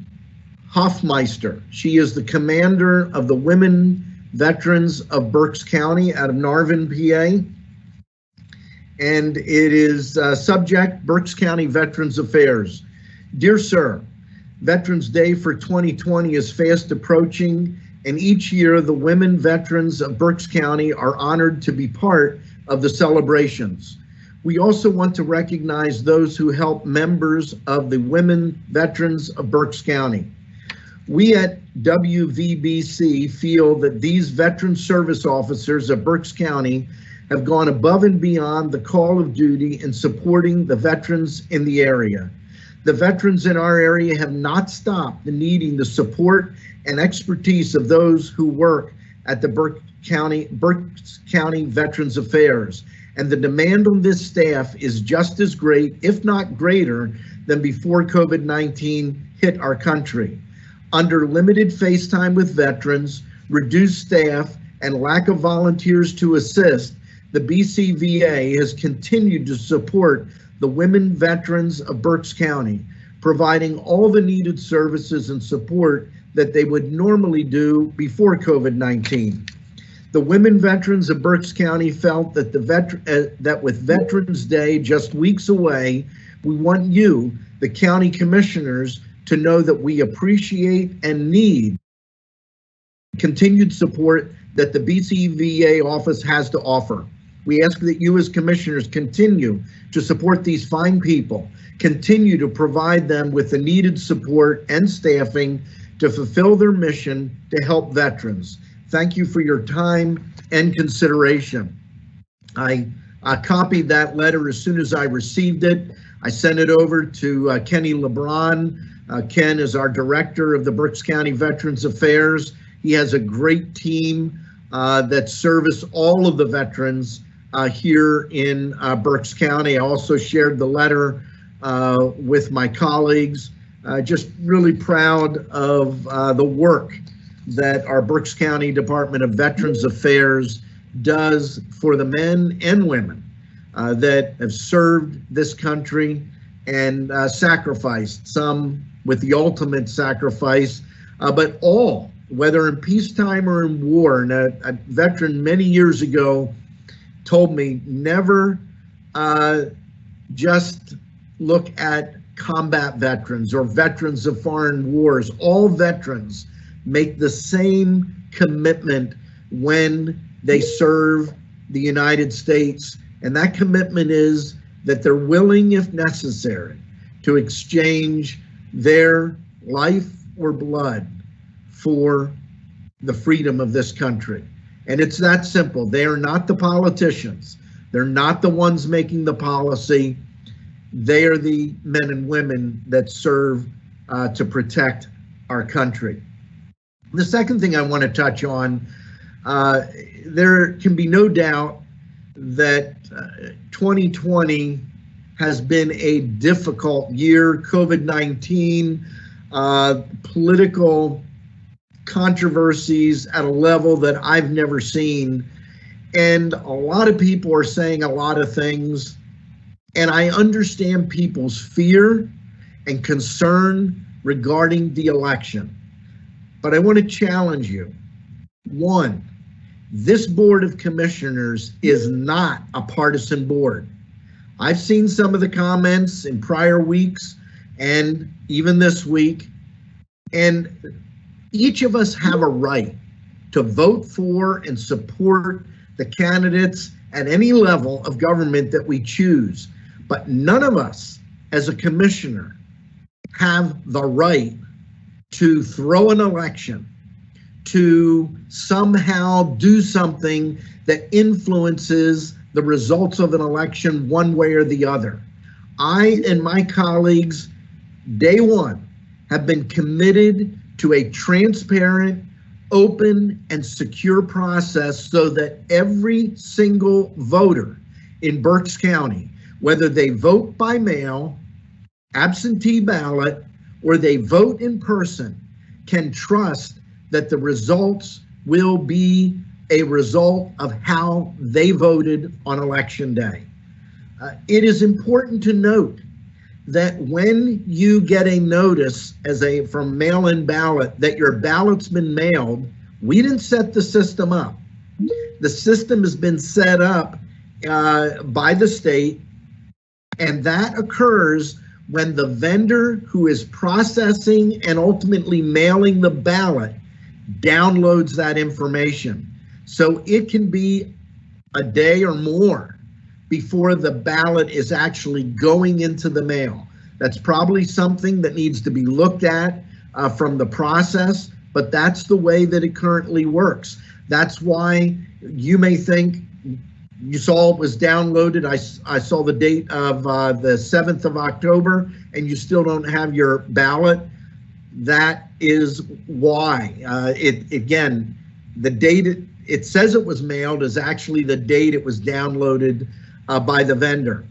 Hoffmeister. She is the commander of the Women Veterans of Berks County out of Narvin, PA. And it is subject, Berks County Veterans Affairs. Dear Sir, Veterans Day for 2020 is fast approaching, and each year the women veterans of Berks County are honored to be part of the celebrations. We also want to recognize those who help members of the women veterans of Berks County. We at WVBC feel that these veteran service officers of Berks County have gone above and beyond the call of duty in supporting the veterans in the area. The veterans in our area have not stopped needing the support and expertise of those who work at the Berks County Veterans Affairs, and the demand on this staff is just as great, if not greater, than before COVID-19 hit our country. Under limited face time with veterans, reduced staff, and lack of volunteers to assist, the BCVA has continued to support the women veterans of Berks County, providing all the needed services and support that they would normally do before COVID-19. The women veterans of Berks County felt that that with Veterans Day just weeks away, we want you, the county commissioners, to know that we appreciate and need continued support that the BCVA office has to offer. We ask that you as commissioners continue to support these fine people, continue to provide them with the needed support and staffing to fulfill their mission to help veterans. Thank you for your time and consideration. I copied that letter as soon as I received it. I sent it over to Kenny LeBron. Ken is our director of the Berks County Veterans Affairs. He has a great team that service all of the veterans here in Berks County. I also shared the letter with my colleagues. Just really proud of the work that our Berks County Department of Veterans Affairs does for the men and women that have served this country and sacrificed, some with the ultimate sacrifice, but all, whether in peacetime or in war. And a veteran many years ago told me, never just look at combat veterans or veterans of foreign wars. All veterans make the same commitment when they serve the United States. And that commitment is that they're willing, if necessary, to exchange their life or blood for the freedom of this country. And it's that simple. They are not the politicians. They're not the ones making the policy. They are the men and women that serve to protect our country. The second thing I want to touch on, there can be no doubt that 2020 has been a difficult year. COVID-19, political controversies at a level that I've never seen. And a lot of people are saying a lot of things. And I understand people's fear and concern regarding the election. But I want to challenge you. One, this Board of Commissioners is not a partisan board. I've seen some of the comments in prior weeks and even this week, and each of us have a right to vote for and support the candidates at any level of government that we choose. But none of us, as a commissioner, have the right to throw an election, to somehow do something that influences the results of an election one way or the other. I and my colleagues, day one, have been committed to a transparent, open, and secure process so that every single voter in Berks County, whether they vote by mail, absentee ballot, or they vote in person, can trust that the results will be a result of how they voted on election day. It is important to note that when you get a notice from mail-in ballot that your ballot's been mailed, we didn't set the system up. The system has been set up by the state, and that occurs when the vendor who is processing and ultimately mailing the ballot downloads that information. So it can be a day or more before the ballot is actually going into the mail. That's probably something that needs to be looked at from the process, but that's the way that it currently works. That's why you may think you saw it was downloaded. I saw the date of the 7th of October, and you still don't have your ballot. That is why. Again, the date it says it was mailed is actually the date it was downloaded by the vendor.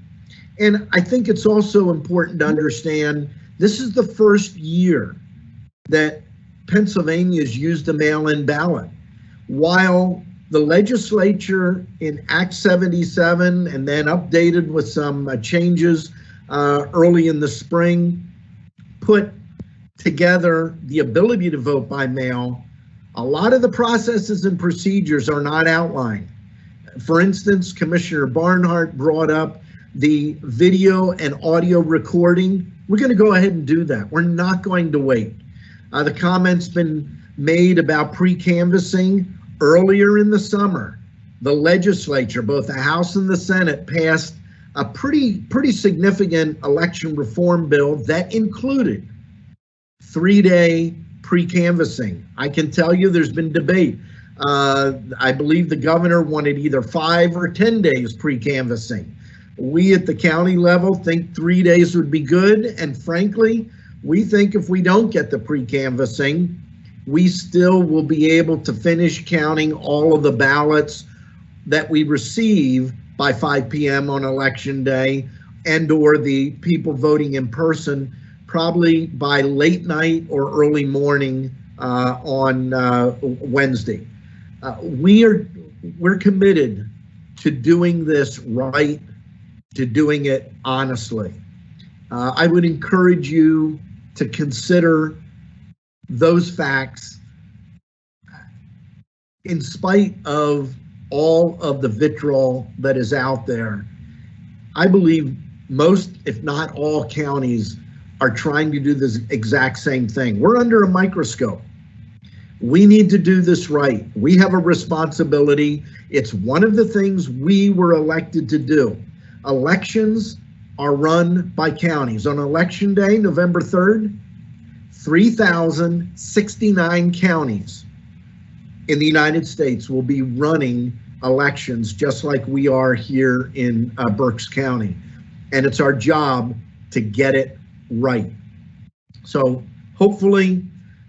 And I think it's also important to understand this is the first year that Pennsylvania has used a mail-in ballot. While the legislature in Act 77 and then updated with some changes early in the spring put together the ability to vote by mail, a lot of the processes and procedures are not outlined. For instance, Commissioner Barnhart brought up the video and audio recording. We're going to go ahead and do that. We're not going to wait. The comment's been made about pre-canvassing. Earlier in the summer, the legislature, both the House and the Senate, passed a pretty significant election reform bill that included 3-day pre-canvassing. I can tell you there's been debate. I believe the governor wanted either 5 or 10 days pre-canvassing. We at the county level think 3 days would be good, and frankly, we think if we don't get the pre-canvassing, we still will be able to finish counting all of the ballots that we receive by 5 p.m. on election day, and or the people voting in person probably by late night or early morning on Wednesday. We're committed to doing this right, to doing it honestly. I would encourage you to consider those facts in spite of all of the vitriol that is out there. I believe most, if not all, counties are trying to do this exact same thing. We're under a microscope. We need to do this right. We have a responsibility. It's one of the things we were elected to do. Elections are run by counties. On election day, November 3rd, 3,069 counties in the United States will be running elections just like we are here in Berks County. And it's our job to get it right. So hopefully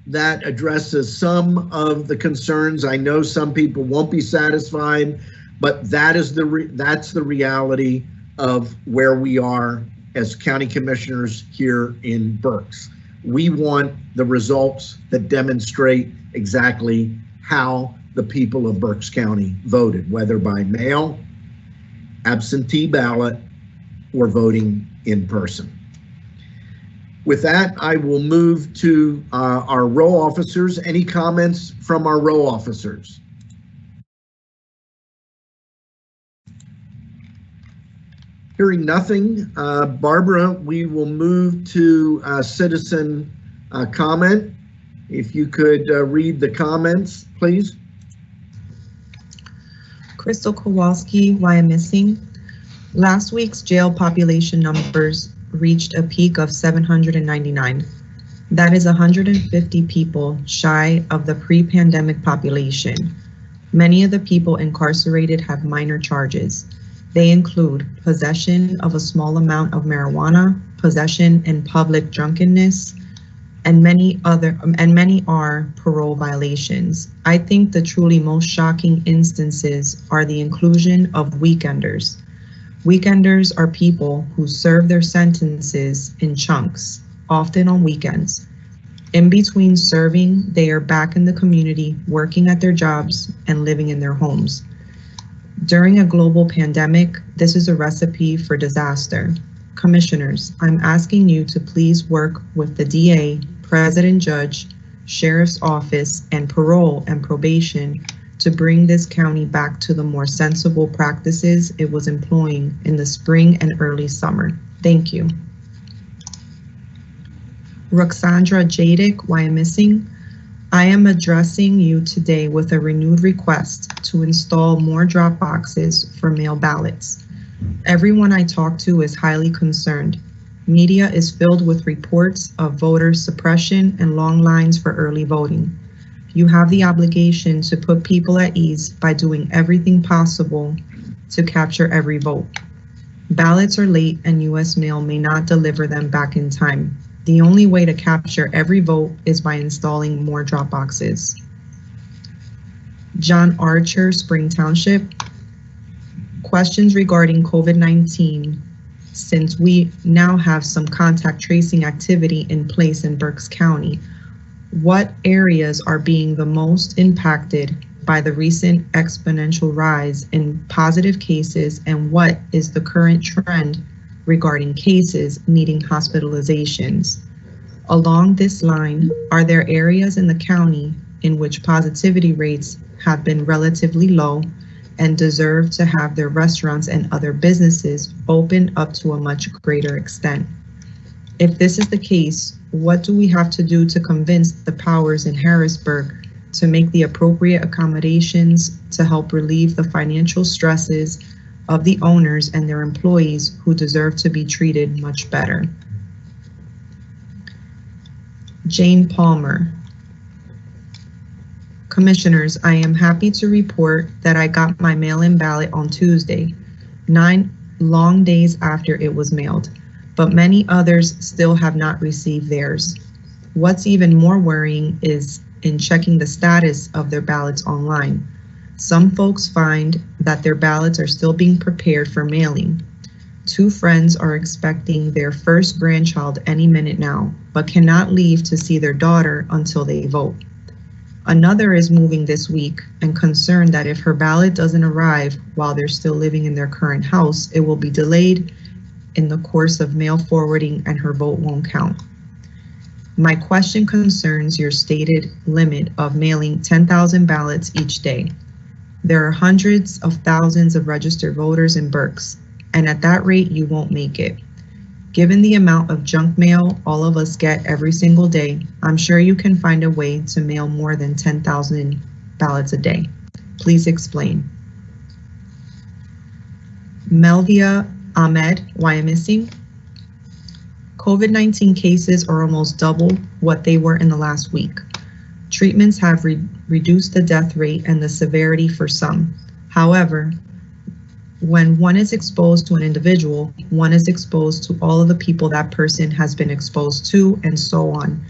that addresses some of the concerns. I know some people won't be satisfied, but that's the reality of where we are as county commissioners here in Berks. We want the results that demonstrate exactly how the people of Berks County voted, whether by mail, absentee ballot, or voting in person. With that, I will move to our row officers. Any comments from our row officers? Hearing nothing, Barbara, we will move to citizen comment. If you could read the comments, please. Crystal Kowalski, why I'm missing. Last week's jail population numbers reached a peak of 799. That is 150 people shy of the pre-pandemic population. Many of the people incarcerated have minor charges. They include possession of a small amount of marijuana, possession in public drunkenness, and many are parole violations. I think the truly most shocking instances are the inclusion of weekenders. Weekenders are people who serve their sentences in chunks, often on weekends. In between serving, they are back in the community, working at their jobs and living in their homes. During a global pandemic, this is a recipe for disaster. Commissioners, I'm asking you to please work with the DA, President Judge, Sheriff's Office, and Parole and Probation to bring this county back to the more sensible practices it was employing in the spring and early summer. Thank you. Roxandra Jadick, why I'm missing. I am addressing you today with a renewed request to install more drop boxes for mail ballots. Everyone I talk to is highly concerned. Media is filled with reports of voter suppression and long lines for early voting. You have the obligation to put people at ease by doing everything possible to capture every vote. Ballots are late and U.S. Mail may not deliver them back in time. The only way to capture every vote is by installing more drop boxes. John Archer, Spring Township. Questions regarding COVID-19. Since we now have some contact tracing activity in place in Berks County, what areas are being the most impacted by the recent exponential rise in positive cases, and what is the current trend regarding cases needing hospitalizations? Along this line, are there areas in the county in which positivity rates have been relatively low and deserve to have their restaurants and other businesses open up to a much greater extent? If this is the case, what do we have to do to convince the powers in Harrisburg to make the appropriate accommodations to help relieve the financial stresses of the owners and their employees who deserve to be treated much better? Jane Palmer. Commissioners, I am happy to report that I got my mail-in ballot on Tuesday, 9 long days after it was mailed, but many others still have not received theirs. What's even more worrying is in checking the status of their ballots online. Some folks find that their ballots are still being prepared for mailing. 2 friends are expecting their first grandchild any minute now, but cannot leave to see their daughter until they vote. Another is moving this week and concerned that if her ballot doesn't arrive while they're still living in their current house, it will be delayed in the course of mail forwarding and her vote won't count. My question concerns your stated limit of mailing 10,000 ballots each day. There are hundreds of thousands of registered voters in Berks, and at that rate, you won't make it. Given the amount of junk mail all of us get every single day, I'm sure you can find a way to mail more than 10,000 ballots a day. Please explain. Melvia Ahmed, why I'm missing. COVID-19 cases are almost double what they were in the last week. Treatments have reduced the death rate and the severity for some. However, when one is exposed to an individual, one is exposed to all of the people that person has been exposed to, and so on.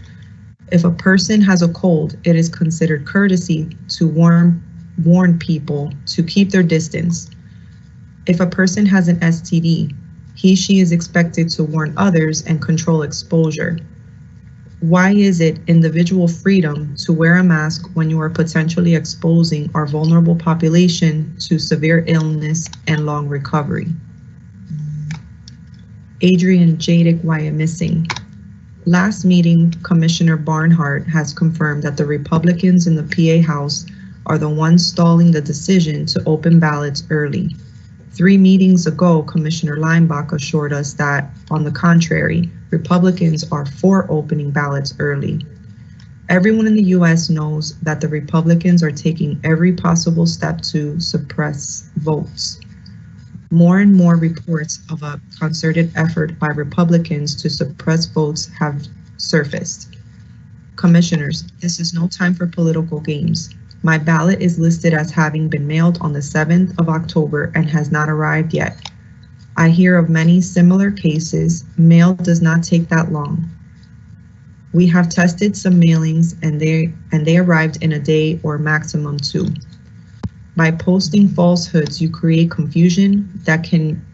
If a person has a cold, it is considered courtesy to warn people to keep their distance. If a person has an STD, she is expected to warn others and control exposure. Why is it individual freedom to wear a mask when you are potentially exposing our vulnerable population to severe illness and long recovery? Adrian Jadick, why am missing? Last meeting, Commissioner Barnhart has confirmed that the Republicans in the PA House are the ones stalling the decision to open ballots early. 3 meetings ago, Commissioner Leinbach assured us that, on the contrary, Republicans are for opening ballots early. Everyone in the U.S. knows that the Republicans are taking every possible step to suppress votes. More and more reports of a concerted effort by Republicans to suppress votes have surfaced. Commissioners, this is no time for political games. My ballot is listed as having been mailed on the 7th of October and has not arrived yet. I hear of many similar cases. Mail does not take that long. We have tested some mailings and they arrived in a day or maximum 2. By posting falsehoods, you create confusion that can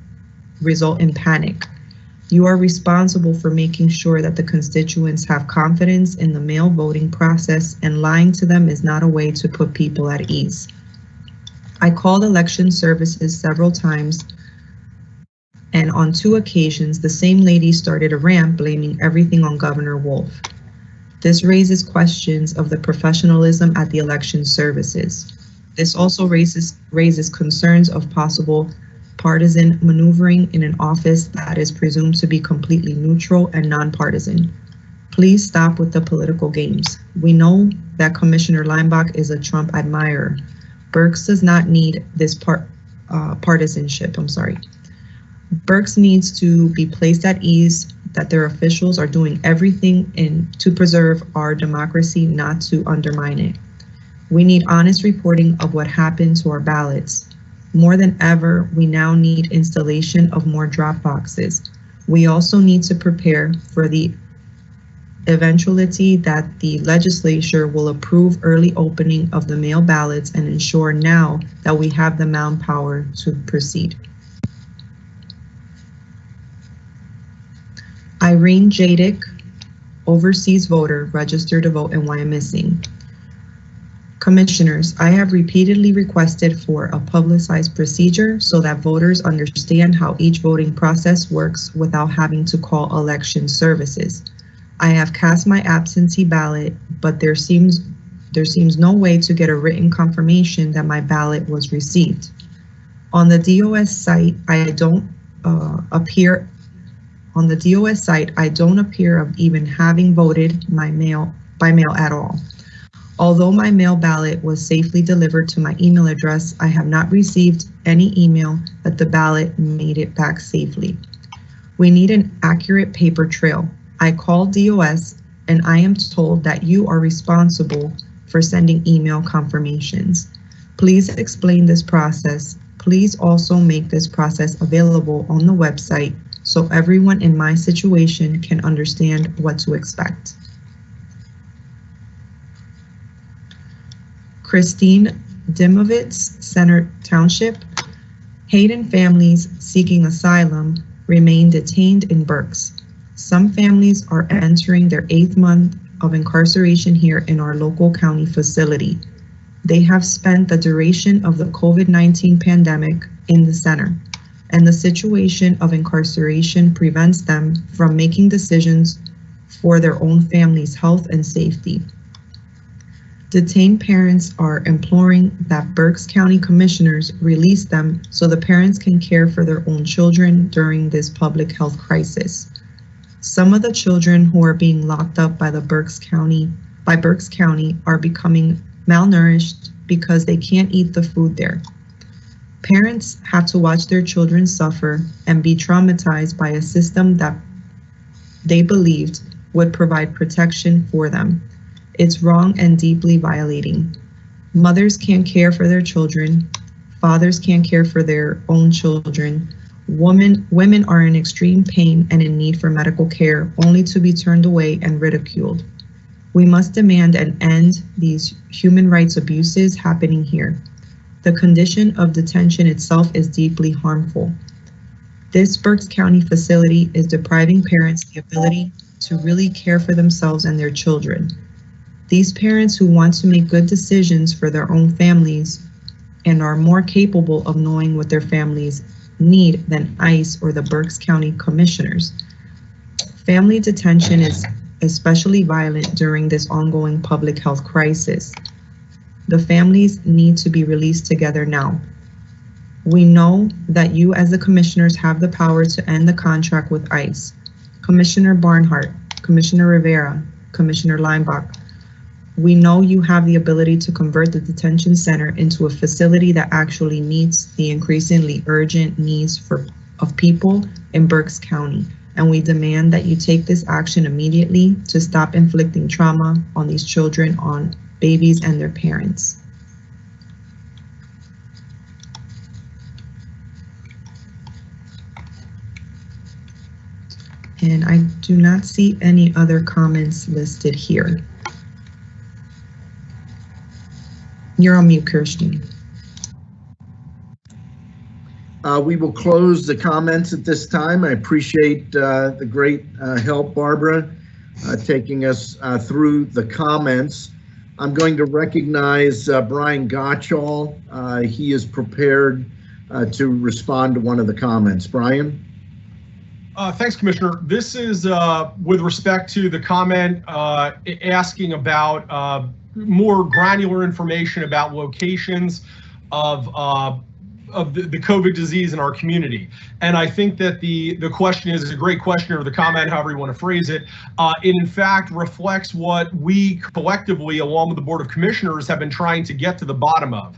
result in panic. You are responsible for making sure that the constituents have confidence in the mail voting process, and lying to them is not a way to put people at ease. I called election services several times, and on 2 occasions, the same lady started a rant blaming everything on Governor Wolf. This raises questions of the professionalism at the election services. This also raises concerns of possible partisan maneuvering in an office that is presumed to be completely neutral and nonpartisan. Please stop with the political games. We know that Commissioner Leinbach is a Trump admirer. Berks does not need this partisanship. Berks needs to be placed at ease that their officials are doing everything to preserve our democracy, not to undermine it. We need honest reporting of what happened to our ballots. More than ever, we now need installation of more drop boxes. We also need to prepare for the eventuality that the legislature will approve early opening of the mail ballots and ensure now that we have the manpower to proceed. Irene Jadick, overseas voter, registered to vote and why I'm missing. Commissioners, I have repeatedly requested for a publicized procedure so that voters understand how each voting process works without having to call election services. I have cast my absentee ballot, but there seems no way to get a written confirmation that my ballot was received. On the DOS site, I don't appear of even having voted by mail at all. Although my mail ballot was safely delivered to my email address, I have not received any email that the ballot made it back safely. We need an accurate paper trail. I called DOS and I am told that you are responsible for sending email confirmations. Please explain this process. Please also make this process available on the website so everyone in my situation can understand what to expect. Christine Dimovitz, Center Township. Hayden families seeking asylum remain detained in Berks. Some families are entering their 8th month of incarceration here in our local county facility. They have spent the duration of the COVID-19 pandemic in the center, and the situation of incarceration prevents them from making decisions for their own family's health and safety. Detained parents are imploring that Berks County Commissioners release them so the parents can care for their own children during this public health crisis. Some of the children who are being locked up by Berks County are becoming malnourished because they can't eat the food there. Parents have to watch their children suffer and be traumatized by a system that they believed would provide protection for them. It's wrong and deeply violating. Mothers can't care for their children. Fathers can't care for their own children. Women are in extreme pain and in need for medical care, only to be turned away and ridiculed. We must demand an end these human rights abuses happening here. The condition of detention itself is deeply harmful. This Berks County facility is depriving parents the ability to really care for themselves and their children. These parents who want to make good decisions for their own families and are more capable of knowing what their families need than ICE or the Berks County commissioners. Family detention is especially violent during this ongoing public health crisis. The families need to be released together now. We know that you as the commissioners have the power to end the contract with ICE. Commissioner Barnhart, Commissioner Rivera, Commissioner Lineback, we know you have the ability to convert the detention center into a facility that actually meets the increasingly urgent needs of people in Berks County. And we demand that you take this action immediately to stop inflicting trauma on these children, on babies and their parents. And I do not see any other comments listed here. You're on mute, Kirsten. We will close the comments at this time. I appreciate the great help, Barbara, taking us through the comments. I'm going to recognize Brian Gottschall. He is prepared to respond to one of the comments. Brian? Thanks, Commissioner. This is with respect to the comment asking about more granular information about locations of the COVID disease in our community. And I think that the question is a great question, or the comment, however you want to phrase it. It in fact reflects what we collectively, along with the Board of Commissioners, have been trying to get to the bottom of.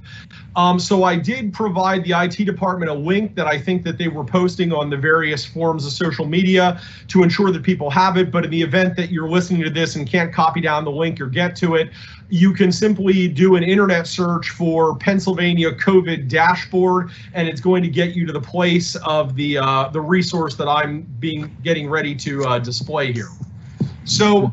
So I did provide the IT department a link that I think that they were posting on the various forms of social media to ensure that people have it. But in the event that you're listening to this and can't copy down the link or get to it, you can simply do an internet search for Pennsylvania COVID dashboard, and it's going to get you to the place of the resource that I'm getting ready to display here. So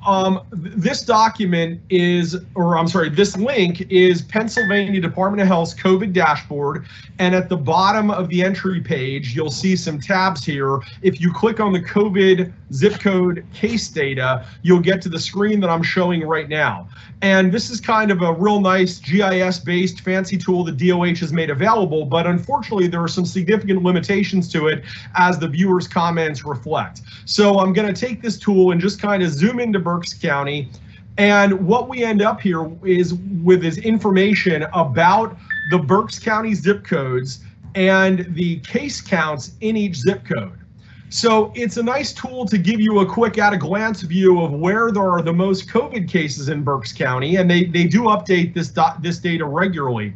this document is, or I'm sorry, this link is Pennsylvania Department of Health's COVID dashboard. And at the bottom of the entry page, you'll see some tabs here. If you click on the COVID zip code case data, you'll get to the screen that I'm showing right now. And this is kind of a real nice GIS-based fancy tool that DOH has made available, but unfortunately there are some significant limitations to it, as the viewers' comments reflect. So I'm going to take this tool and just kind of zoom into Berks County, and what we end up here is with is information about the Berks County zip codes and the case counts in each zip code. So it's a nice tool to give you a quick at-a-glance view of where there are the most COVID cases in Berks County, and they do update this data regularly.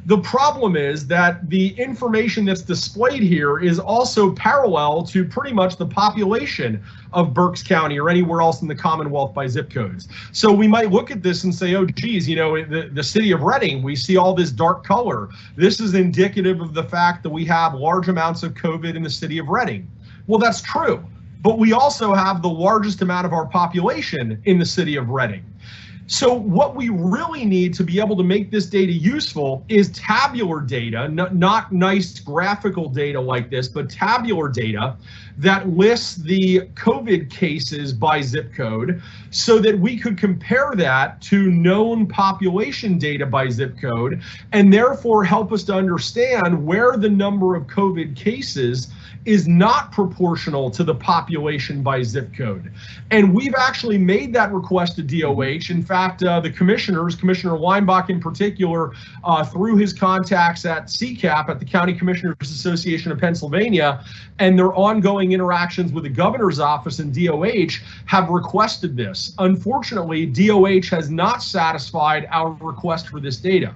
The problem is that the information that's displayed here is also parallel to pretty much the population of Berks County or anywhere else in the Commonwealth by zip codes. So we might look at this and say, oh, geez, you know, the city of Reading, we see all this dark color. This is indicative of the fact that we have large amounts of COVID in the city of Reading. Well, that's true, but we also have the largest amount of our population in the city of Reading. So what we really need to be able to make this data useful is tabular data, not nice graphical data like this, but tabular data that lists the COVID cases by zip code, so that we could compare that to known population data by zip code, and therefore help us to understand where the number of COVID cases is not proportional to the population by zip code. And we've actually made that request to DOH. In fact, the commissioners, Commissioner Weinbach in particular, through his contacts at CCAP, at the County Commissioners Association of Pennsylvania, and their ongoing interactions with the governor's office and DOH, have requested this. Unfortunately, DOH has not satisfied our request for this data.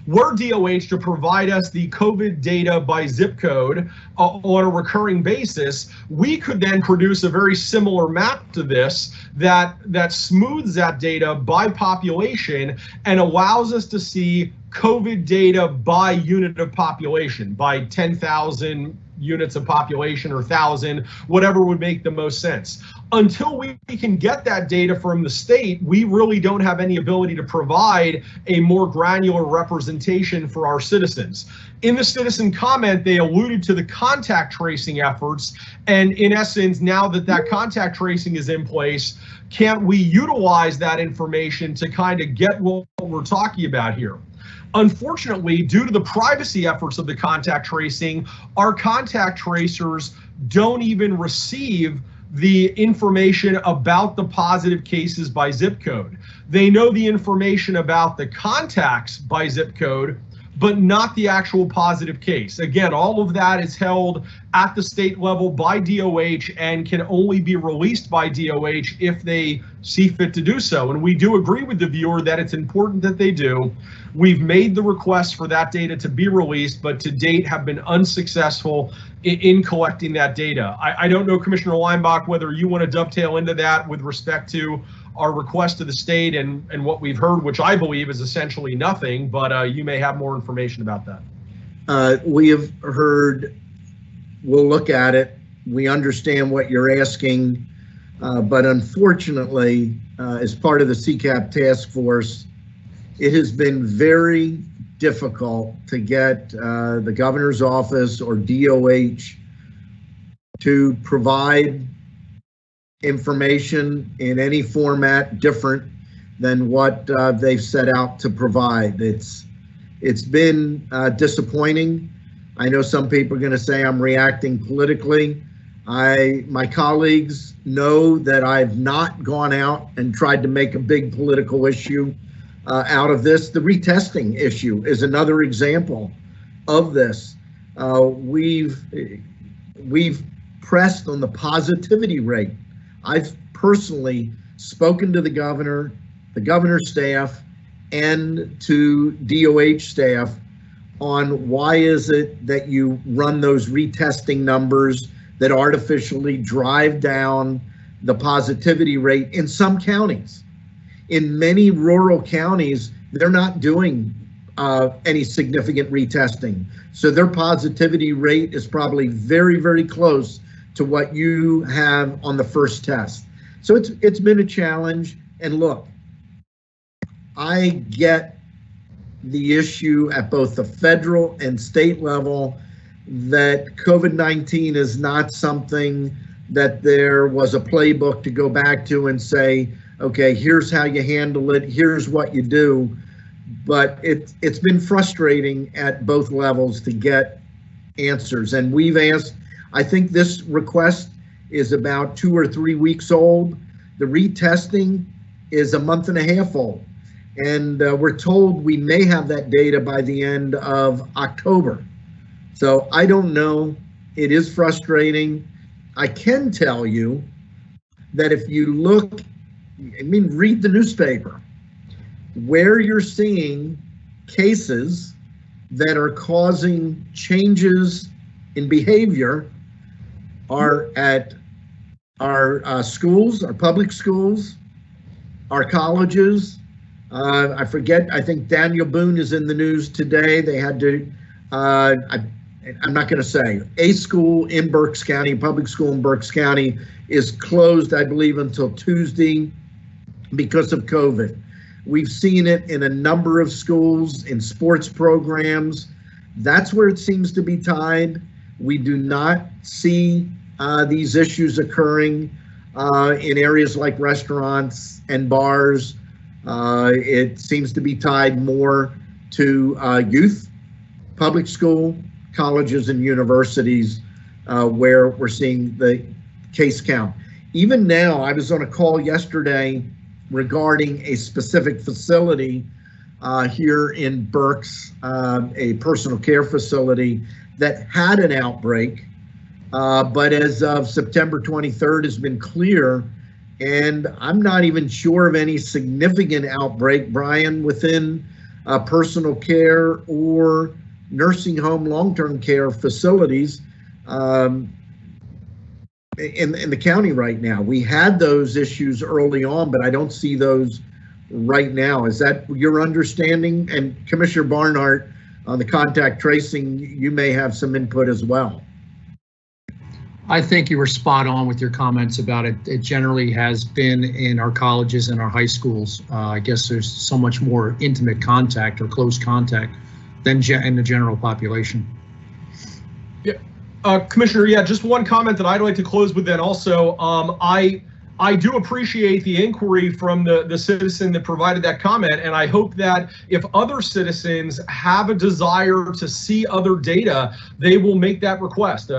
were DOH to provide us the COVID data by zip code on a recurring basis, we could then produce a very similar map to this that smooths that data by population and allows us to see COVID data by unit of population, by 10,000 units of population or 1,000, whatever would make the most sense. Until we can get that data from the state, we really don't have any ability to provide a more granular representation for our citizens. In the citizen comment, they alluded to the contact tracing efforts, and in essence, now that contact tracing is in place, can't we utilize that information to kind of get what we're talking about here? Unfortunately, due to the privacy efforts of the contact tracing, our contact tracers don't even receive the information about the positive cases by zip code. They know the information about the contacts by zip code, but not the actual positive case. Again, all of that is held at the state level by DOH and can only be released by DOH if they see fit to do so. And we do agree with the viewer that it's important that they do. We've made the request for that data to be released, but to date have been unsuccessful in collecting that data. I don't know, Commissioner Leinbach, whether you want to dovetail into that with respect to our request to the state and what we've heard, which I believe is essentially nothing, but you may have more information about that. We have heard, we'll look at it. We understand what you're asking, but unfortunately, as part of the CCAP task force, it has been very difficult to get the governor's office or DOH to provide information in any format different than what they've set out to provide. It's been disappointing. I know some people are going to say I'm reacting politically. My colleagues know that I've not gone out and tried to make a big political issue out of this. The retesting issue is another example of this. We've pressed on the positivity rate. I've personally spoken to the governor's staff, and to DOH staff on why is it that you run those retesting numbers that artificially drive down the positivity rate in some counties. In many rural counties, they're not doing any significant retesting. So their positivity rate is probably very, very close to what you have on the first test. So it's been a challenge. And look, I get the issue at both the federal and state level that COVID-19 is not something that there was a playbook to go back to and say, okay, here's how you handle it, here's what you do. But it's been frustrating at both levels to get answers. And we've asked, I think this request is about 2 or 3 weeks old. The retesting is a month and a half old. And we're told we may have that data by the end of October. So I don't know. It is frustrating. I can tell you that if you look, read the newspaper, where you're seeing cases that are causing changes in behavior are at our schools, our public schools, our colleges. I forget, I think Daniel Boone is in the news today. They had to, I'm not going to say, a school in Berks County, public school in Berks County is closed, I believe, until Tuesday because of COVID. We've seen it in a number of schools, in sports programs. That's where it seems to be tied. We do not see these issues occurring in areas like restaurants and bars. It seems to be tied more to youth, public school, colleges, and universities where we're seeing the case count. Even now, I was on a call yesterday regarding a specific facility here in Berks, a personal care facility that had an outbreak, but as of September 23rd has been clear, and I'm not even sure of any significant outbreak, Brian, within personal care or nursing home long-term care facilities in the county right now. We had those issues early on, but I don't see those right now. Is that your understanding? And Commissioner Barnhart, on the contact tracing, you may have some input as well. I think you were spot on with your comments about it. It generally has been in our colleges and our high schools. I guess there's so much more intimate contact or close contact than in the general population. Yeah, Commissioner, yeah, just one comment that I'd like to close with then also. I do appreciate the inquiry from the citizen that provided that comment, and I hope that if other citizens have a desire to see other data, they will make that request.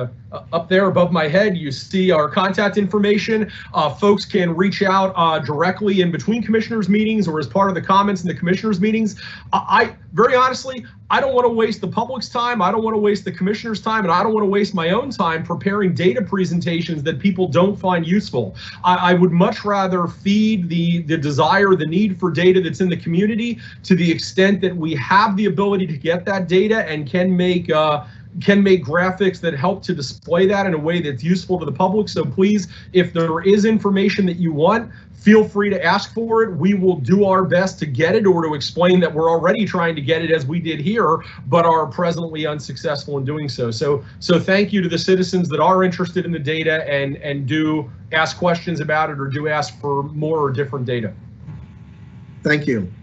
Up there above my head, you see our contact information. Folks can reach out directly in between commissioners' meetings or as part of the comments in the commissioners' meetings. I very honestly, I don't want to waste the public's time. I don't want to waste the commissioner's time, and I don't want to waste my own time preparing data presentations that people don't find useful. I would much rather feed the desire, the need for data that's in the community to the extent that we have the ability to get that data and can make graphics that help to display that in a way that's useful to the public. So please, if there is information that you want, feel free to ask for it. We will do our best to get it or to explain that we're already trying to get it as we did here, but are presently unsuccessful in doing so. So thank you to the citizens that are interested in the data and do ask questions about it or do ask for more or different data. Thank you.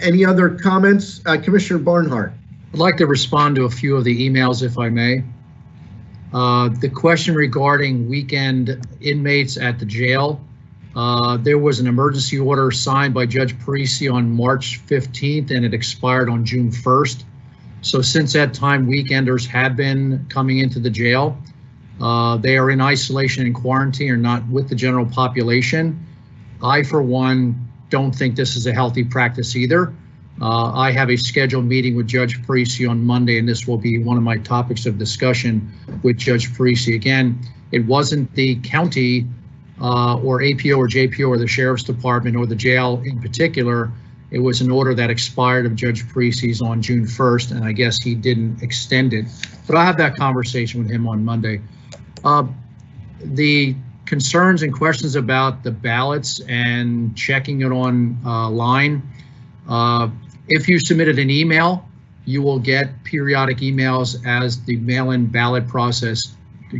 Any other comments? Commissioner Barnhart. I'd like to respond to a few of the emails, if I may. The question regarding weekend inmates at the jail. There was an emergency order signed by Judge Parisi on March 15th, and it expired on June 1st. So since that time, weekenders have been coming into the jail. They are in isolation and quarantine or not with the general population. I, for one, don't think this is a healthy practice either. I have a scheduled meeting with Judge Parisi on Monday, and this will be one of my topics of discussion with Judge Parisi. Again, it wasn't the county or APO or JPO or the Sheriff's Department or the jail in particular. It was an order that expired of Judge Parisi's on June 1st, and I guess he didn't extend it. But I'll have that conversation with him on Monday. The concerns and questions about the ballots and checking it online. If you submitted an email, you will get periodic emails as the mail-in ballot process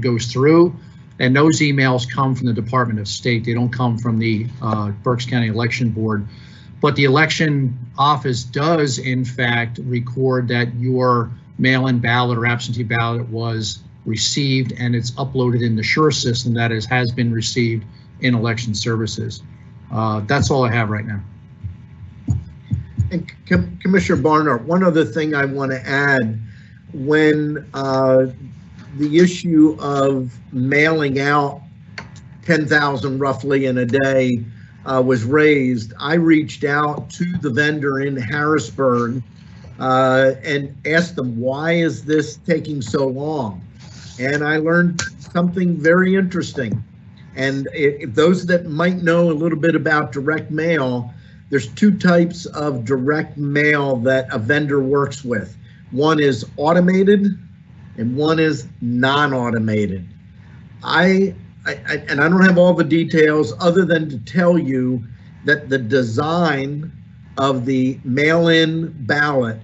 goes through, and those emails come from the Department of State. They don't come from the Berks County Election Board, but the election office does in fact record that your mail-in ballot or absentee ballot was received, and it's uploaded in the SURE system that has been received in election services. That's all I have right now. And Commissioner Barnhart, one other thing I want to add, when the issue of mailing out 10,000 roughly in a day was raised, I reached out to the vendor in Harrisburg and asked them, why is this taking so long? And I learned something very interesting. And if those that might know a little bit about direct mail, there's two types of direct mail that a vendor works with. One is automated and one is non-automated. And I don't have all the details other than to tell you that the design of the mail-in ballot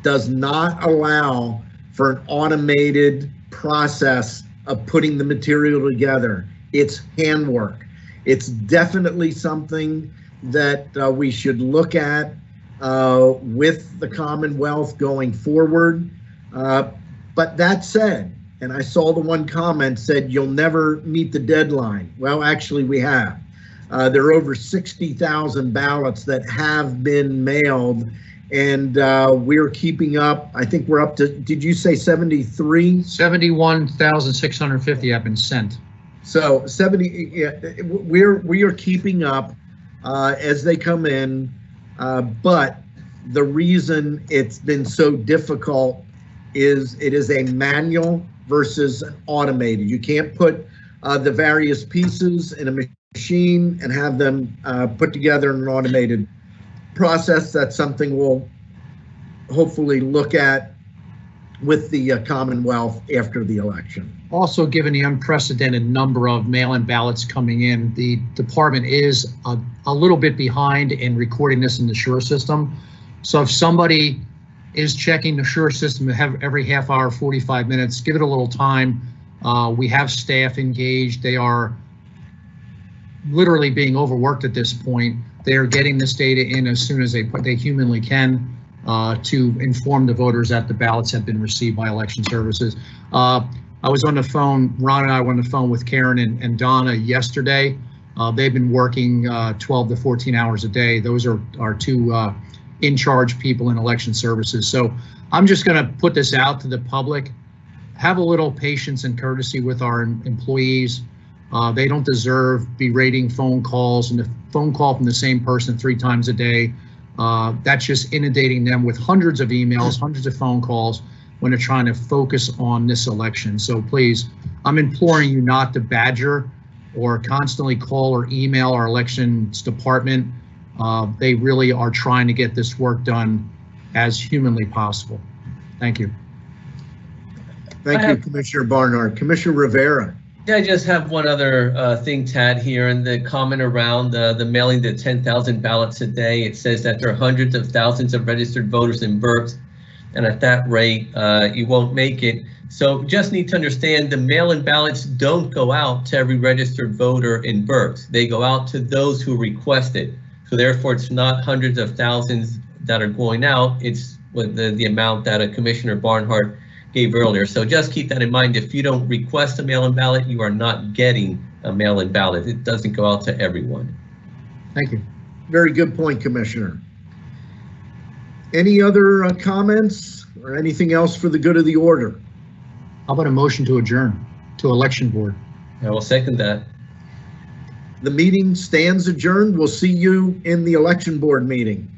does not allow for an automated process of putting the material together. It's handwork. It's definitely something that we should look at with the Commonwealth going forward. But that said, and I saw the one comment said you'll never meet the deadline. Well, actually we have. There are over 60,000 ballots that have been mailed, and we're keeping up. I think we're up to, did you say 73? 71,650 have been sent. So 70, yeah, we are keeping up as they come in, but the reason it's been so difficult is it is a manual versus an automated. You can't put the various pieces in a machine and have them put together in an automated process. That's something we'll hopefully look at with the Commonwealth after the election. Also, given the unprecedented number of mail-in ballots coming in, the department is a little bit behind in recording this in the Sure system. So if somebody is checking the Sure system every half hour, 45 minutes, give it a little time. We have staff engaged. They are literally being overworked at this point. They are getting this data in as soon as they humanly can to inform the voters that the ballots have been received by election services. I was on the phone, Ron and I were on the phone with Karen and Donna yesterday. They've been working 12 to 14 hours a day. Those are our two in-charge people in election services. So I'm just going to put this out to the public. Have a little patience and courtesy with our employees. They don't deserve berating phone calls and the phone call from the same person 3 times a day. That's just inundating them with hundreds of emails, hundreds of phone calls when they're trying to focus on this election. So please, I'm imploring you not to badger or constantly call or email our elections department. They really are trying to get this work done as humanly possible. Thank you. Thank you, Commissioner Barnhart. Commissioner Rivera. Yeah, I just have one other thing, Tad, here, and the comment around the mailing the 10,000 ballots a day. It says that there are hundreds of thousands of registered voters in Berks, and at that rate, you won't make it. So just need to understand the mail-in ballots don't go out to every registered voter in Berks. They go out to those who request it. So therefore, it's not hundreds of thousands that are going out. It's with the amount that Commissioner Barnhart gave earlier. So just keep that in mind. If you don't request a mail-in ballot, you are not getting a mail-in ballot. It doesn't go out to everyone. Thank you. Very good point, Commissioner. Any other comments or anything else for the good of the order? How about a motion to adjourn to election board? I will second that. The meeting stands adjourned. We'll see you in the election board meeting.